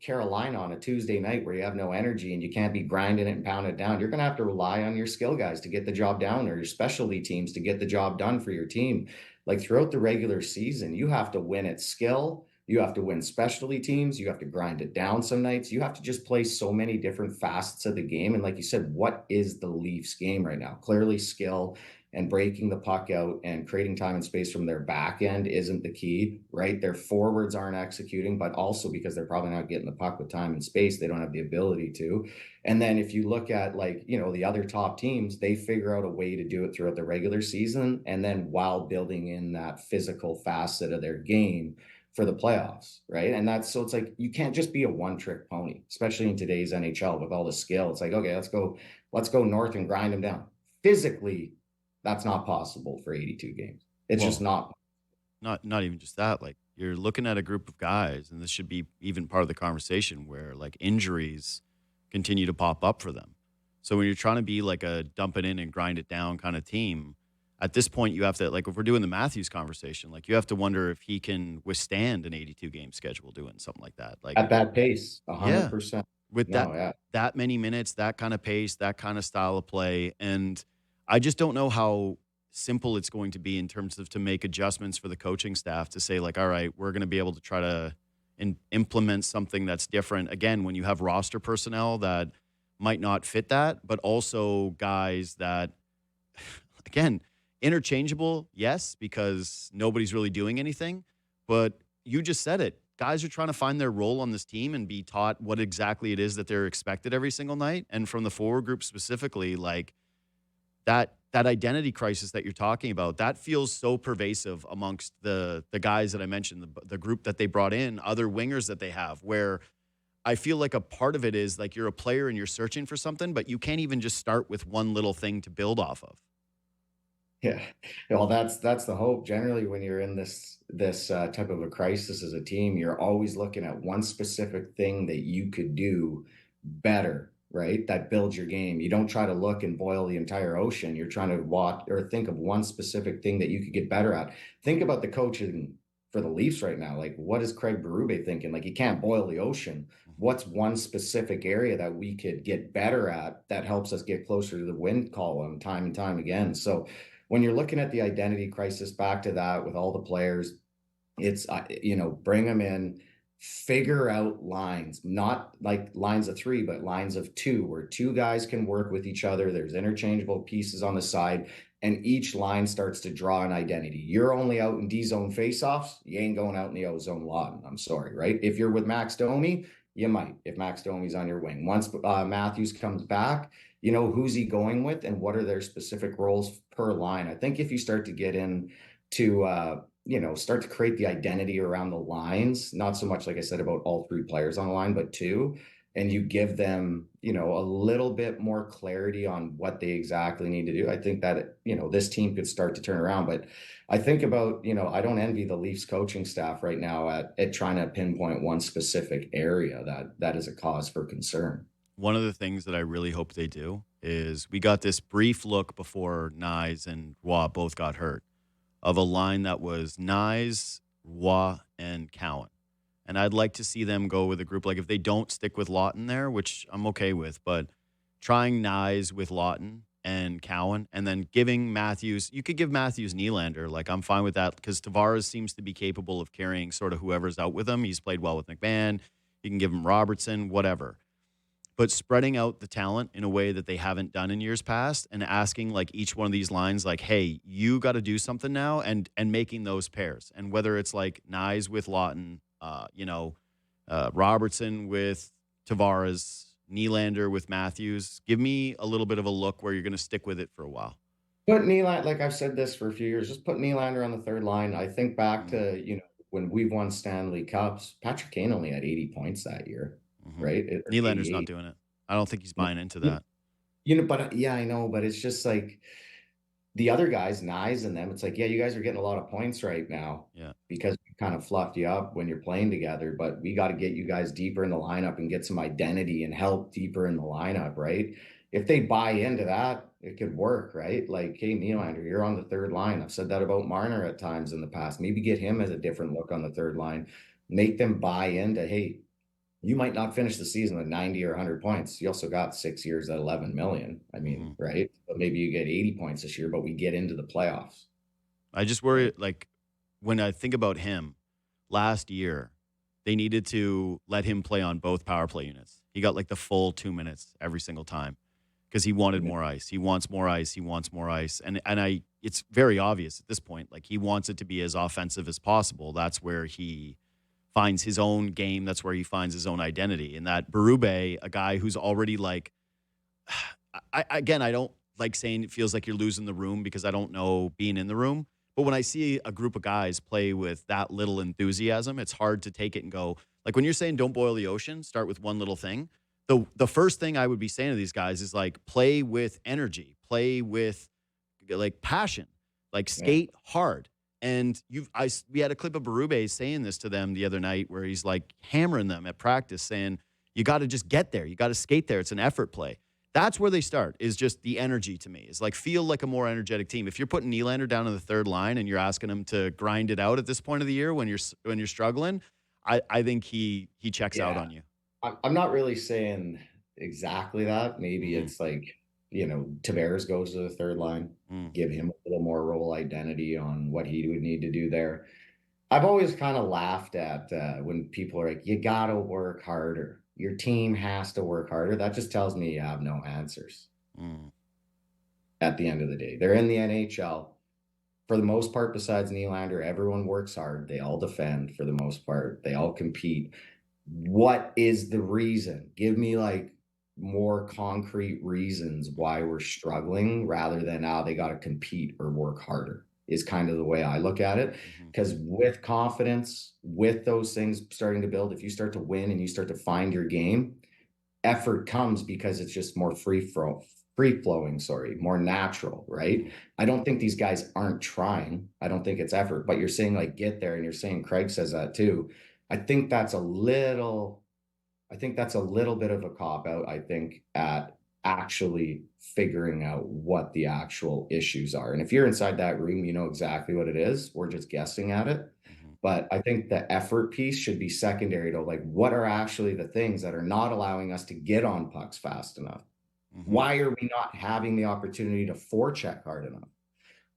Carolina on a Tuesday night where you have no energy and you can't be grinding it and pounding it down. You're going to have to rely on your skill guys to get the job down, or your specialty teams to get the job done for your team. Like, throughout the regular season, you have to win at skill. You have to win specialty teams. You have to grind it down some nights. You have to just play so many different facets of the game. And like you said, what is the Leafs game right now? Clearly skill and breaking the puck out and creating time and space from their back end isn't the key, right? Their forwards aren't executing, but also because they're probably not getting the puck with time and space, they don't have the ability to. And then if you look at the other top teams, they figure out a way to do it throughout the regular season. And then while building in that physical facet of their game for the playoffs, right? And so it's like, you can't just be a one-trick pony, especially in today's NHL with all the skill. It's like, okay, let's go north and grind them down. Physically, that's not possible for 82 games. It's just not. Not even just that. Like, you're looking at a group of guys, and this should be even part of the conversation, where like injuries continue to pop up for them. So when you're trying to be like a dump it in and grind it down kind of team, at this point, you have to, like, if we're doing the Matthews conversation, like, you have to wonder if he can withstand an 82-game schedule doing something like that. Like, at that pace, 100%. Yeah, with that many minutes, that kind of pace, that kind of style of play. And I just don't know how simple it's going to be in terms of to make adjustments for the coaching staff to say, like, all right, we're going to be able to try to implement something that's different. Again, when you have roster personnel that might not fit that, but also guys that, again, interchangeable, yes, because nobody's really doing anything. But you just said it. Guys are trying to find their role on this team and be taught what exactly it is that they're expected every single night. And from the forward group specifically, like that identity crisis that you're talking about, that feels so pervasive amongst the guys that I mentioned, the group that they brought in, other wingers that they have, where I feel like a part of it is like you're a player and you're searching for something, but you can't even just start with one little thing to build off of. Yeah, well, that's the hope. Generally, when you're in this type of a crisis as a team, you're always looking at one specific thing that you could do better, right? That builds your game. You don't try to look and boil the entire ocean. You're trying to watch or think of one specific thing that you could get better at. Think about the coaching for the Leafs right now. Like, what is Craig Berube thinking? Like, you can't boil the ocean. What's one specific area that we could get better at that helps us get closer to the win column time and time again? So when you're looking at the identity crisis, back to that with all the players, it's, bring them in, figure out lines, not like lines of three, but lines of two, where two guys can work with each other. There's interchangeable pieces on the side, and each line starts to draw an identity. You're only out in D zone faceoffs. You ain't going out in the O zone lot. I'm sorry, right? If you're with Max Domi, you might, if Max Domi's on your wing. Once Matthews comes back, who's he going with and what are their specific roles per line? I think if you start to get in to, start to create the identity around the lines, not so much, like I said, about all three players on the line, but two, and you give them, a little bit more clarity on what they exactly need to do, I think that, this team could start to turn around. But I think about, I don't envy the Leafs coaching staff right now at trying to pinpoint one specific area that is a cause for concern. One of the things that I really hope they do is we got this brief look before Nyes and Roy both got hurt of a line that was Nyes, Roy, and Cowan. And I'd like to see them go with a group, like if they don't stick with Lawton there, which I'm okay with, but trying Nyes with Lawton and Cowan, and then giving Matthews, you could give Matthews Nylander. Like, I'm fine with that because Tavares seems to be capable of carrying sort of whoever's out with him. He's played well with McMahon. You can give him Robertson, whatever. but spreading out the talent in a way that they haven't done in years past and asking like each one of these lines, like, hey, you got to do something now, and making those pairs. And whether it's like Nyes with Lawton, Robertson with Tavares, Nylander with Matthews, give me a little bit of a look where you're going to stick with it for a while. Put Nylander, like I've said this for a few years, just put Nylander on the third line. I think back to, when we've won Stanley Cups, Patrick Kane only had 80 points that year, right? Nylander's not doing it. I don't think he's buying into that. But yeah, I know, but it's just like the other guys, Nyes and them, it's like, yeah, you guys are getting a lot of points right now. Yeah. Because we kind of fluffed you up when you're playing together, but we got to get you guys deeper in the lineup and get some identity and help deeper in the lineup, right? If they buy into that, it could work, right? Like, hey, Nylander, you're on the third line. I've said that about Marner at times in the past. Maybe get him as a different look on the third line. Make them buy into, hey, you might not finish the season with 90 or 100 points. You also got 6 years at 11 million. I mean, right? But maybe you get 80 points this year, but we get into the playoffs. I just worry, like, when I think about him last year, they needed to let him play on both power play units. He got like the full 2 minutes every single time because he wanted more ice. He wants more ice. He wants more ice. And it's very obvious at this point, like he wants it to be as offensive as possible. That's where he finds his own game. That's where he finds his own identity. And that Berube, a guy who's already like, I don't like saying it feels like you're losing the room because I don't know being in the room. But when I see a group of guys play with that little enthusiasm, it's hard to take it and go, like when you're saying don't boil the ocean, start with one little thing. The first thing I would be saying to these guys is like play with energy, play with like passion, like skate hard. And we had a clip of Berube saying this to them the other night where he's like hammering them at practice saying, you got to just get there. You got to skate there. It's an effort play. That's where they start, is just the energy to me. It's like feel like a more energetic team. If you're putting Nylander down on the third line and you're asking him to grind it out at this point of the year when you're struggling, I think he checks out on you. I'm not really saying exactly that. Maybe it's like, Tavares goes to the third line, give him a little more role identity on what he would need to do there. I've always kind of laughed at when people are like, you got to work harder. Your team has to work harder. That just tells me you have no answers. At the end of the day, they're in the NHL. For the most part, besides Nylander, everyone works hard. They all defend for the most part. They all compete. What is the reason? Give me like more concrete reasons why we're struggling rather than they got to compete or work harder is kind of the way I look at it. Because with confidence, with those things starting to build, if you start to win and you start to find your game, effort comes because it's just more free flowing, more natural, right? I don't think these guys aren't trying. I don't think it's effort, but you're saying like get there, and you're saying Craig says that too. I think that's a little bit of a cop out, I think, at actually figuring out what the actual issues are. And if you're inside that room, you know exactly what it is. We're just guessing at it. But I think the effort piece should be secondary to like, what are actually the things that are not allowing us to get on pucks fast enough? Why are we not having the opportunity to forecheck hard enough?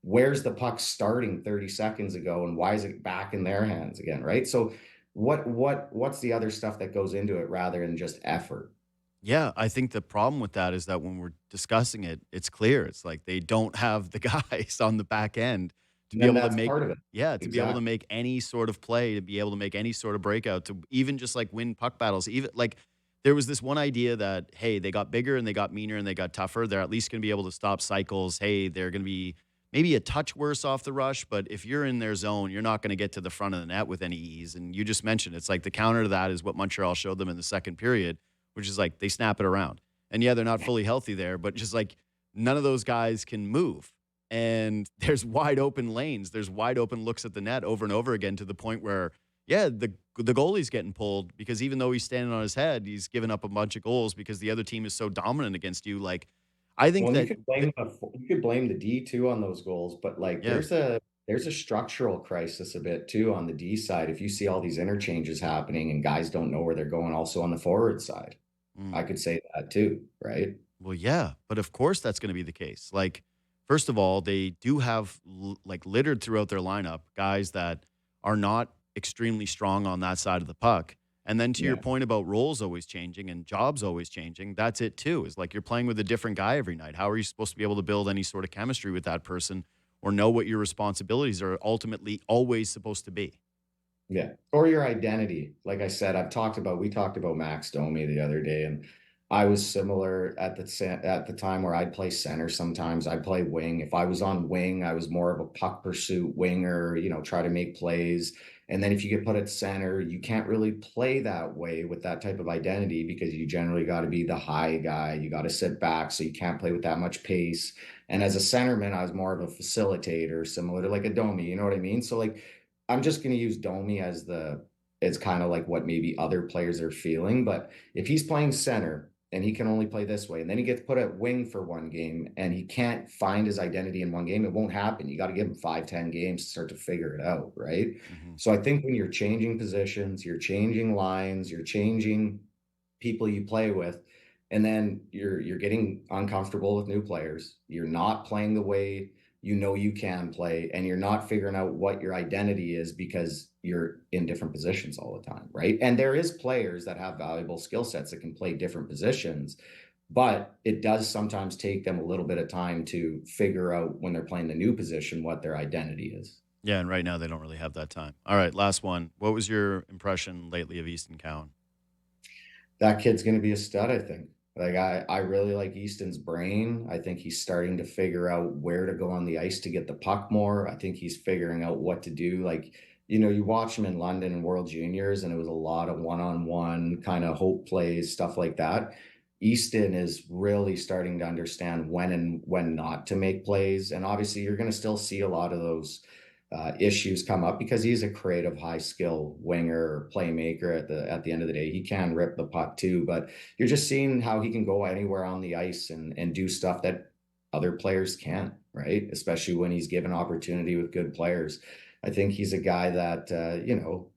Where's the puck starting 30 seconds ago, and why is it back in their hands again, right? So what's the other stuff that goes into it rather than just effort? Yeah, I think the problem with that is that when we're discussing it, it's clear. It's like they don't have the guys on the back end to be able to make part of it. To be able to make any sort of play, to be able to make any sort of breakout, to even just like win puck battles. Even like there was this one idea that, hey, they got bigger and they got meaner and they got tougher. They're at least going to be able to stop cycles. Hey, they're going to be maybe a touch worse off the rush, but if you're in their zone, you're not going to get to the front of the net with any ease. And you just mentioned it's like the counter to that is what Montreal showed them in the second period, which is like they snap it around. And yeah, they're not fully healthy there, but just like none of those guys can move. And there's wide open lanes. There's wide open looks at the net over and over again to the point where, yeah, the goalie's getting pulled because even though he's standing on his head, he's giving up a bunch of goals because the other team is so dominant against you. Like, I think that you could blame the D too on those goals, but like there's a structural crisis a bit too on the D side. If you see all these interchanges happening and guys don't know where they're going, also on the forward side, I could say that too, right? Well, yeah, but of course that's going to be the case. Like, first of all, they do have like littered throughout their lineup guys that are not extremely strong on that side of the puck. And then to your point about roles always changing and jobs always changing, that's it too. Is like you're playing with a different guy every night. How are you supposed to be able to build any sort of chemistry with that person or know what your responsibilities are ultimately always supposed to be? Yeah. Or your identity. Like I said, we talked about Max Domi the other day, and I was similar at the time where I'd play center sometimes. I'd play wing. If I was on wing, I was more of a puck pursuit winger, try to make plays. And then if you get put at center, you can't really play that way with that type of identity because you generally got to be the high guy. You got to sit back, so you can't play with that much pace. And as a centerman, I was more of a facilitator, similar to like a Domi, you know what I mean? So like I'm just going to use Domi it's kind of like what maybe other players are feeling. But if he's playing center and he can only play this way, and then he gets put at wing for one game and he can't find his identity in one game, it won't happen. You got to give him 5-10 games to start to figure it out, right? Mm-hmm. So I think when you're changing positions, you're changing lines, you're changing people you play with, and then you're getting uncomfortable with new players. You're not playing the way you can play, and you're not figuring out what your identity is because you're in different positions all the time, right? And there is players that have valuable skill sets that can play different positions, but it does sometimes take them a little bit of time to figure out when they're playing the new position what their identity is. Yeah, and right now they don't really have that time. All right, last one. What was your impression lately of Easton Cowan? That kid's going to be a stud, I think. Like I really like Easton's brain. I think he's starting to figure out where to go on the ice to get the puck more. I think he's figuring out what to do. Like, you watch him in London and World Juniors, and it was a lot of one-on-one kind of hope plays, stuff like that. Easton is really starting to understand when and when not to make plays. And obviously you're going to still see a lot of those issues come up because he's a creative, high skill winger or playmaker. At the end of the day, he can rip the puck too, but you're just seeing how he can go anywhere on the ice and do stuff that other players can't, right? Especially when he's given opportunity with good players. I think he's a guy that,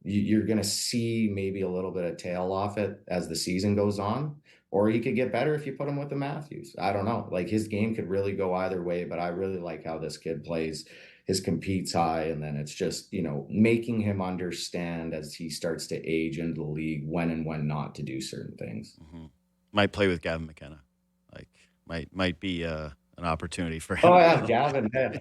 you're going to see maybe a little bit of tail off it as the season goes on, or he could get better if you put him with the Matthews. I don't know. Like his game could really go either way, but I really like how this kid plays. His competes high, and then it's just, making him understand as he starts to age into the league when and when not to do certain things. Mm-hmm. Might play with Gavin McKenna. Like might be an opportunity for him. Oh yeah, Gavin, yeah.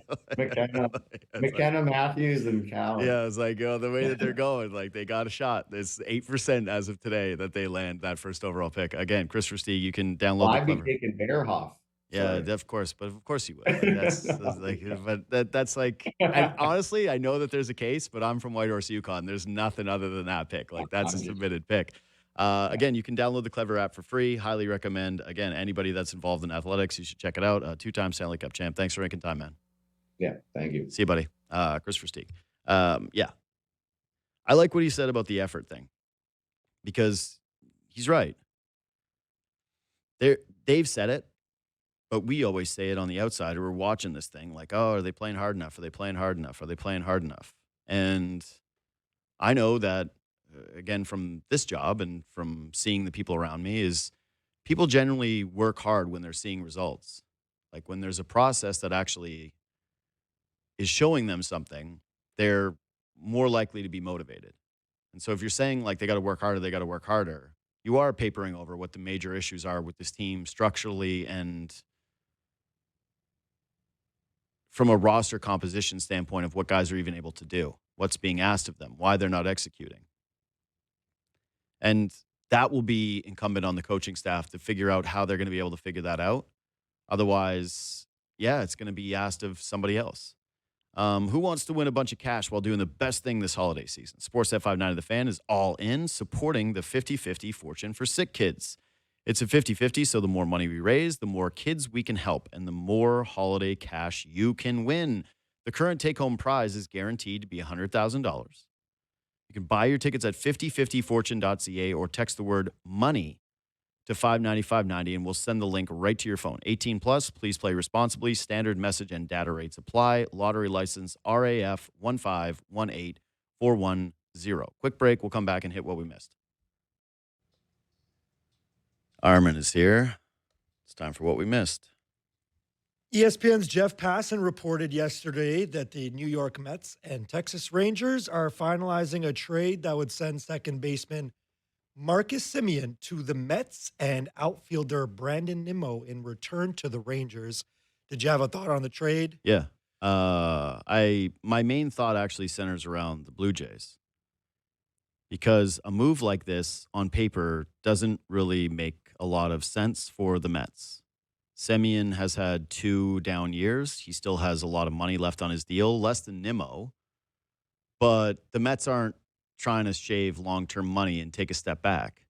McKenna, Matthews, and Cowan. Yeah, it's like the way that they're going, like they got a shot. It's 8% as of today that they land that first overall pick. Again, Chris Versteeg, you can download. I'd be taking Bearhoff. Yeah, of course, but of course you would. Like, that's like, but that's like, and honestly, I know that there's a case, but I'm from Whitehorse, Yukon. There's nothing other than that pick. Like that's a submitted pick. Again, you can download the Clever app for free. Highly recommend. Again, anybody that's involved in athletics, you should check it out. 2-time Stanley Cup champ. Thanks for making time, man. Yeah, thank you. See you, buddy. Chris Versteeg. Yeah, I like what he said about the effort thing because he's right. Dave said it. But we always say it on the outside, or we're watching this thing like, oh, are they playing hard enough? Are they playing hard enough? Are they playing hard enough? And I know that, again, from this job and from seeing the people around me is people generally work hard when they're seeing results. Like when there's a process that actually is showing them something, they're more likely to be motivated. And so if you're saying like they got to work harder, they got to work harder, you are papering over what the major issues are with this team structurally and from a roster composition standpoint of what guys are even able to do, what's being asked of them, why they're not executing. And that will be incumbent on the coaching staff to figure out how they're going to be able to figure that out. Otherwise, yeah, it's going to be asked of somebody else. Who wants to win a bunch of cash while doing the best thing this holiday season? Sportsnet 590 The Fan is all in, supporting the 50-50 Fortune for Sick Kids. It's a 50-50, so the more money we raise, the more kids we can help, and the more holiday cash you can win. The current take-home prize is guaranteed to be $100,000. You can buy your tickets at 5050fortune.ca or text the word MONEY to 59590, and we'll send the link right to your phone. 18 plus, please play responsibly. Standard message and data rates apply. Lottery license RAF 1518410. Quick break. We'll come back and hit what we missed. Armen is here. It's time for what we missed. ESPN's Jeff Passan reported yesterday that the New York Mets and Texas Rangers are finalizing a trade that would send second baseman Marcus Semien to the Mets and outfielder Brandon Nimmo in return to the Rangers. Did you have a thought on the trade? Yeah. My main thought actually centers around the Blue Jays, because a move like this on paper doesn't really make a lot of sense for the Mets. Semien has had 2 down years. He still has a lot of money left on his deal, less than Nimmo. But the Mets aren't trying to shave long-term money and take a step back.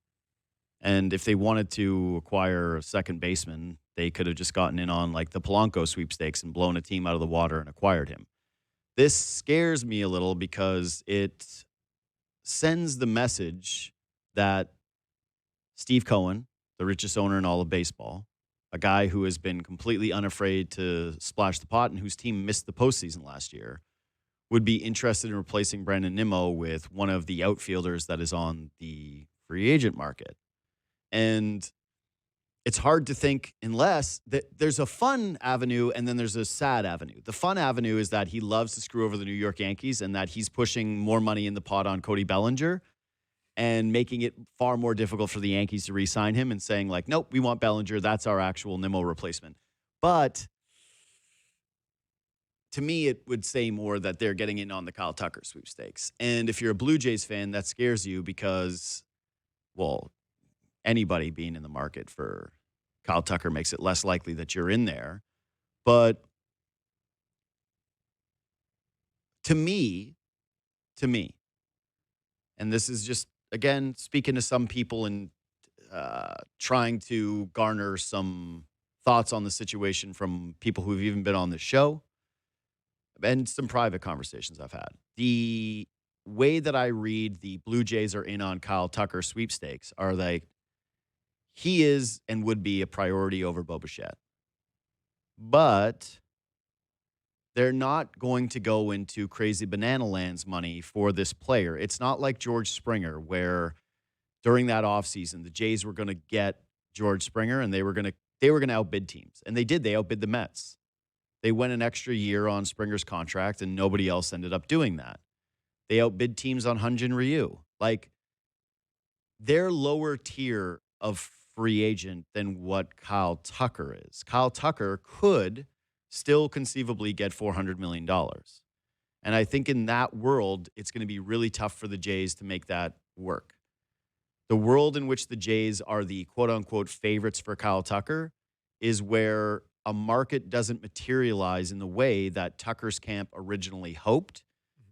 And if they wanted to acquire a second baseman, they could have just gotten in on like the Polanco sweepstakes and blown a team out of the water and acquired him. This scares me a little because it sends the message that Steve Cohen, the richest owner in all of baseball, a guy who has been completely unafraid to splash the pot and whose team missed the postseason last year, would be interested in replacing Brandon Nimmo with one of the outfielders that is on the free agent market. And it's hard to think unless there's a fun avenue and then there's a sad avenue. The fun avenue is that he loves to screw over the New York Yankees and that he's pushing more money in the pot on Cody Bellinger and making it far more difficult for the Yankees to re-sign him and saying like, nope, we want Bellinger. That's our actual Nimmo replacement. But to me, it would say more that they're getting in on the Kyle Tucker sweepstakes. And if you're a Blue Jays fan, that scares you because, well, anybody being in the market for Kyle Tucker makes it less likely that you're in there. But to me, and this is just, again, speaking to some people and trying to garner some thoughts on the situation from people who've even been on the show and some private conversations I've had. The way that I read the Blue Jays are in on Kyle Tucker sweepstakes are like, he is and would be a priority over Bo Bichette. But they're not going to go into crazy banana lands money for this player. It's not like George Springer, where during that offseason, the Jays were going to get George Springer and they were going to outbid teams. And they did. They outbid the Mets. They went an extra year on Springer's contract and nobody else ended up doing that. They outbid teams on Hyun-Jin Ryu. Like, they're lower tier of free agent than what Kyle Tucker is. Kyle Tucker could still conceivably get $400 million. And I think in that world, it's going to be really tough for the Jays to make that work. The world in which the Jays are the quote-unquote favorites for Kyle Tucker is where a market doesn't materialize in the way that Tucker's camp originally hoped,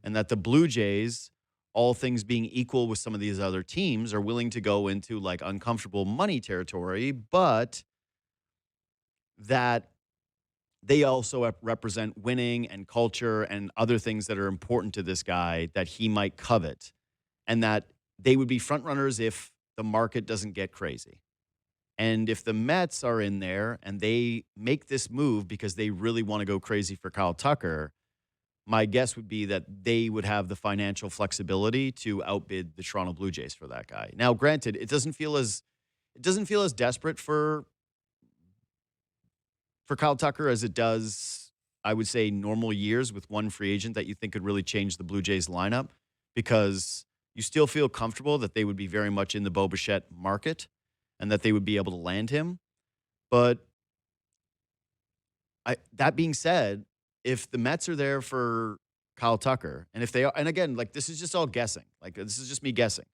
and that the Blue Jays, all things being equal with some of these other teams, are willing to go into like uncomfortable money territory, but that they also represent winning and culture and other things that are important to this guy that he might covet, and that they would be front runners if the market doesn't get crazy. And if the Mets are in there and they make this move because they really want to go crazy for Kyle Tucker, my guess would be that they would have the financial flexibility to outbid the Toronto Blue Jays for that guy. Now, granted, it doesn't feel as desperate for Kyle Tucker as it does, I would say, normal years with one free agent that you think could really change the Blue Jays lineup, because you still feel comfortable that they would be very much in the Bo Bichette market and that they would be able to land him. But that being said, if the Mets are there for Kyle Tucker, and if they are, and again, like, this is just all guessing. Like, this is just me guessing.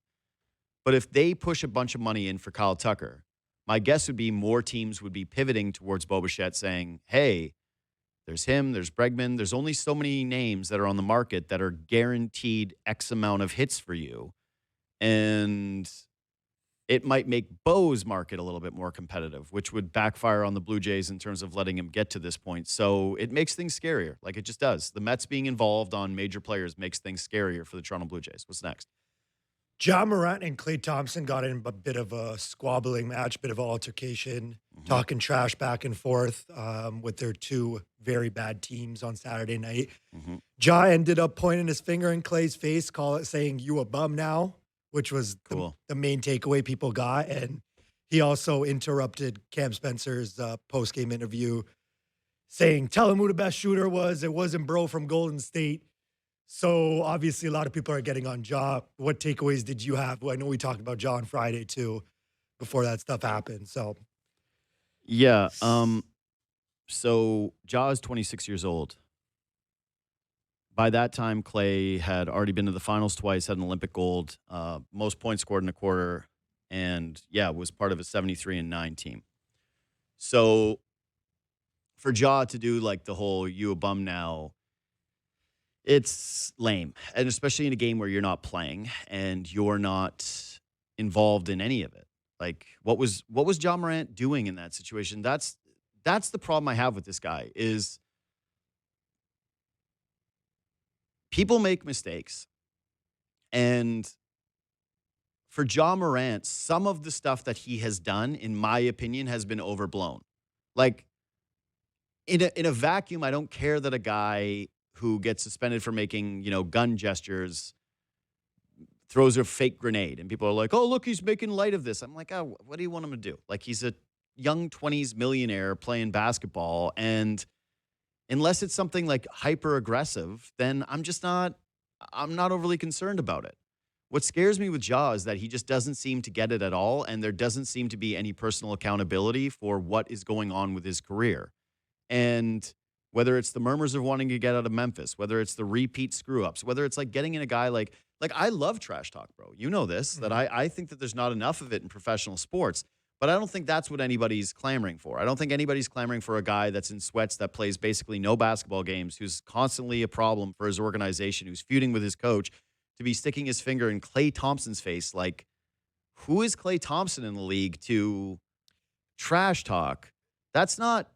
But if they push a bunch of money in for Kyle Tucker, my guess would be more teams would be pivoting towards Bo Bichette, saying, hey, there's him, there's Bregman, there's only so many names that are on the market that are guaranteed X amount of hits for you. And it might make Bo's market a little bit more competitive, which would backfire on the Blue Jays in terms of letting him get to this point. So it makes things scarier, like it just does. The Mets being involved on major players makes things scarier for the Toronto Blue Jays. What's next? Ja Morant and Klay Thompson got in a bit of a squabbling match, bit of an altercation, talking trash back and forth with their two very bad teams on Saturday night. Ja ended up pointing his finger in Klay's face, saying, "You a bum now," which was cool. the main takeaway people got. And he also interrupted Cam Spencer's post-game interview, saying, "Tell him who the best shooter was. It wasn't bro from Golden State." So obviously a lot of people are getting on Ja. What takeaways did you have? Well, I know we talked about Ja on Friday too, before that stuff happened. So Yeah. So Ja is 26 years old. By that time, Klay had already been to the finals twice, had an Olympic gold, most points scored in a quarter, and was part of a 73-9 team. So for Ja to do like the whole "you a bum now," it's lame, and especially in a game where you're not playing and you're not involved in any of it. Like, what was Ja Morant doing in that situation? That's the problem I have with this guy is people make mistakes. And for Ja Morant, some of the stuff that he has done, in my opinion, has been overblown. Like, in a vacuum, I don't care that a guy who gets suspended for making, gun gestures throws a fake grenade. And people are like, oh, look, he's making light of this. I'm like, oh, what do you want him to do? Like, he's a young 20s millionaire playing basketball. And unless it's something like hyper aggressive, then I'm not overly concerned about it. What scares me with Ja is that he just doesn't seem to get it at all, and there doesn't seem to be any personal accountability for what is going on with his career. And whether it's the murmurs of wanting to get out of Memphis, whether it's the repeat screw-ups, whether it's like getting in a guy like I love trash talk, bro. You know this, that I think that there's not enough of it in professional sports. But I don't think that's what anybody's clamoring for. I don't think anybody's clamoring for a guy that's in sweats, that plays basically no basketball games, who's constantly a problem for his organization, who's feuding with his coach, to be sticking his finger in Klay Thompson's face. Like, who is Klay Thompson in the league to trash talk? That's not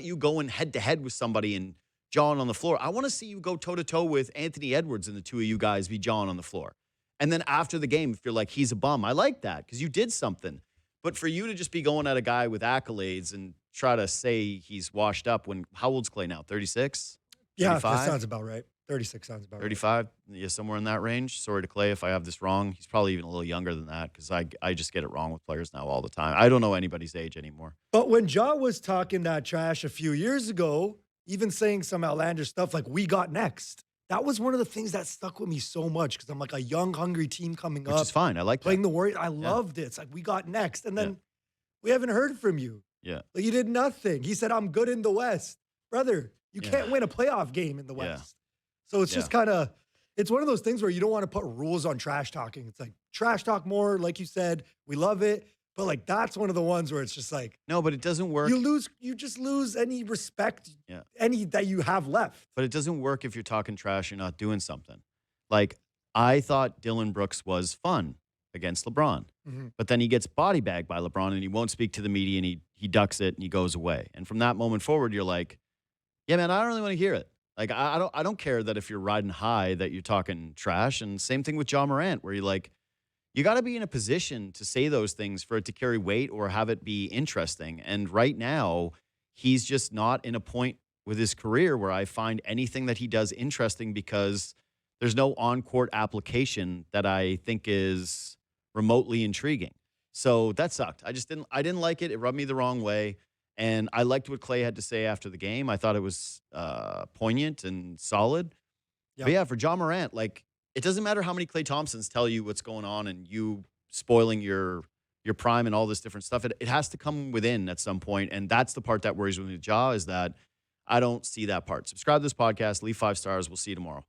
you going head to head with somebody and jawing on the floor. I want to see you go toe to toe with Anthony Edwards and the two of you guys be jawing on the floor. And then after the game, if you're like, he's a bum, I like that because you did something. But for you to just be going at a guy with accolades and try to say he's washed up when, how old's Klay now? 36? yeah, 35? that sounds about right. 36 sounds about 35? Yeah, somewhere in that range. Sorry to Klay if I have this wrong. He's probably even a little younger than that because I just get it wrong with players now all the time. I don't know anybody's age anymore. But when Ja was talking that trash a few years ago, even saying some outlandish stuff like "we got next," that was one of the things that stuck with me so much because I'm like a young, hungry team coming Which up. is fine. I like playing that. the Warriors. I loved it. It's like we got next, and then we haven't heard from you. Yeah. Like you did nothing. He said, "I'm good in the West, brother. You can't win a playoff game in the West." So it's just kind of, it's one of those things where you don't want to put rules on trash talking. It's like trash talk more, like you said. We love it. But like that's one of the ones where it's just like, no, but it doesn't work. You just lose any respect, any that you have left. But it doesn't work if you're talking trash, you're not doing something. Like, I thought Dylan Brooks was fun against LeBron. But then he gets body bagged by LeBron and he won't speak to the media and he ducks it and he goes away. And from that moment forward, you're like, yeah, man, I don't really want to hear it. Like, I don't care that if you're riding high that you're talking trash. And same thing with Ja Morant, where you're like, you got to be in a position to say those things for it to carry weight or have it be interesting. And right now, he's just not in a point with his career where I find anything that he does interesting because there's no on-court application that I think is remotely intriguing. So that sucked. I didn't like it. It rubbed me the wrong way. And I liked what Klay had to say after the game. I thought it was poignant and solid. Yep. But yeah, for Ja Morant, like, it doesn't matter how many Klay Thompsons tell you what's going on and you spoiling your prime and all this different stuff. It has to come within at some point. And that's the part that worries me with Ja, is that I don't see that part. Subscribe to this podcast, leave 5 stars. We'll see you tomorrow.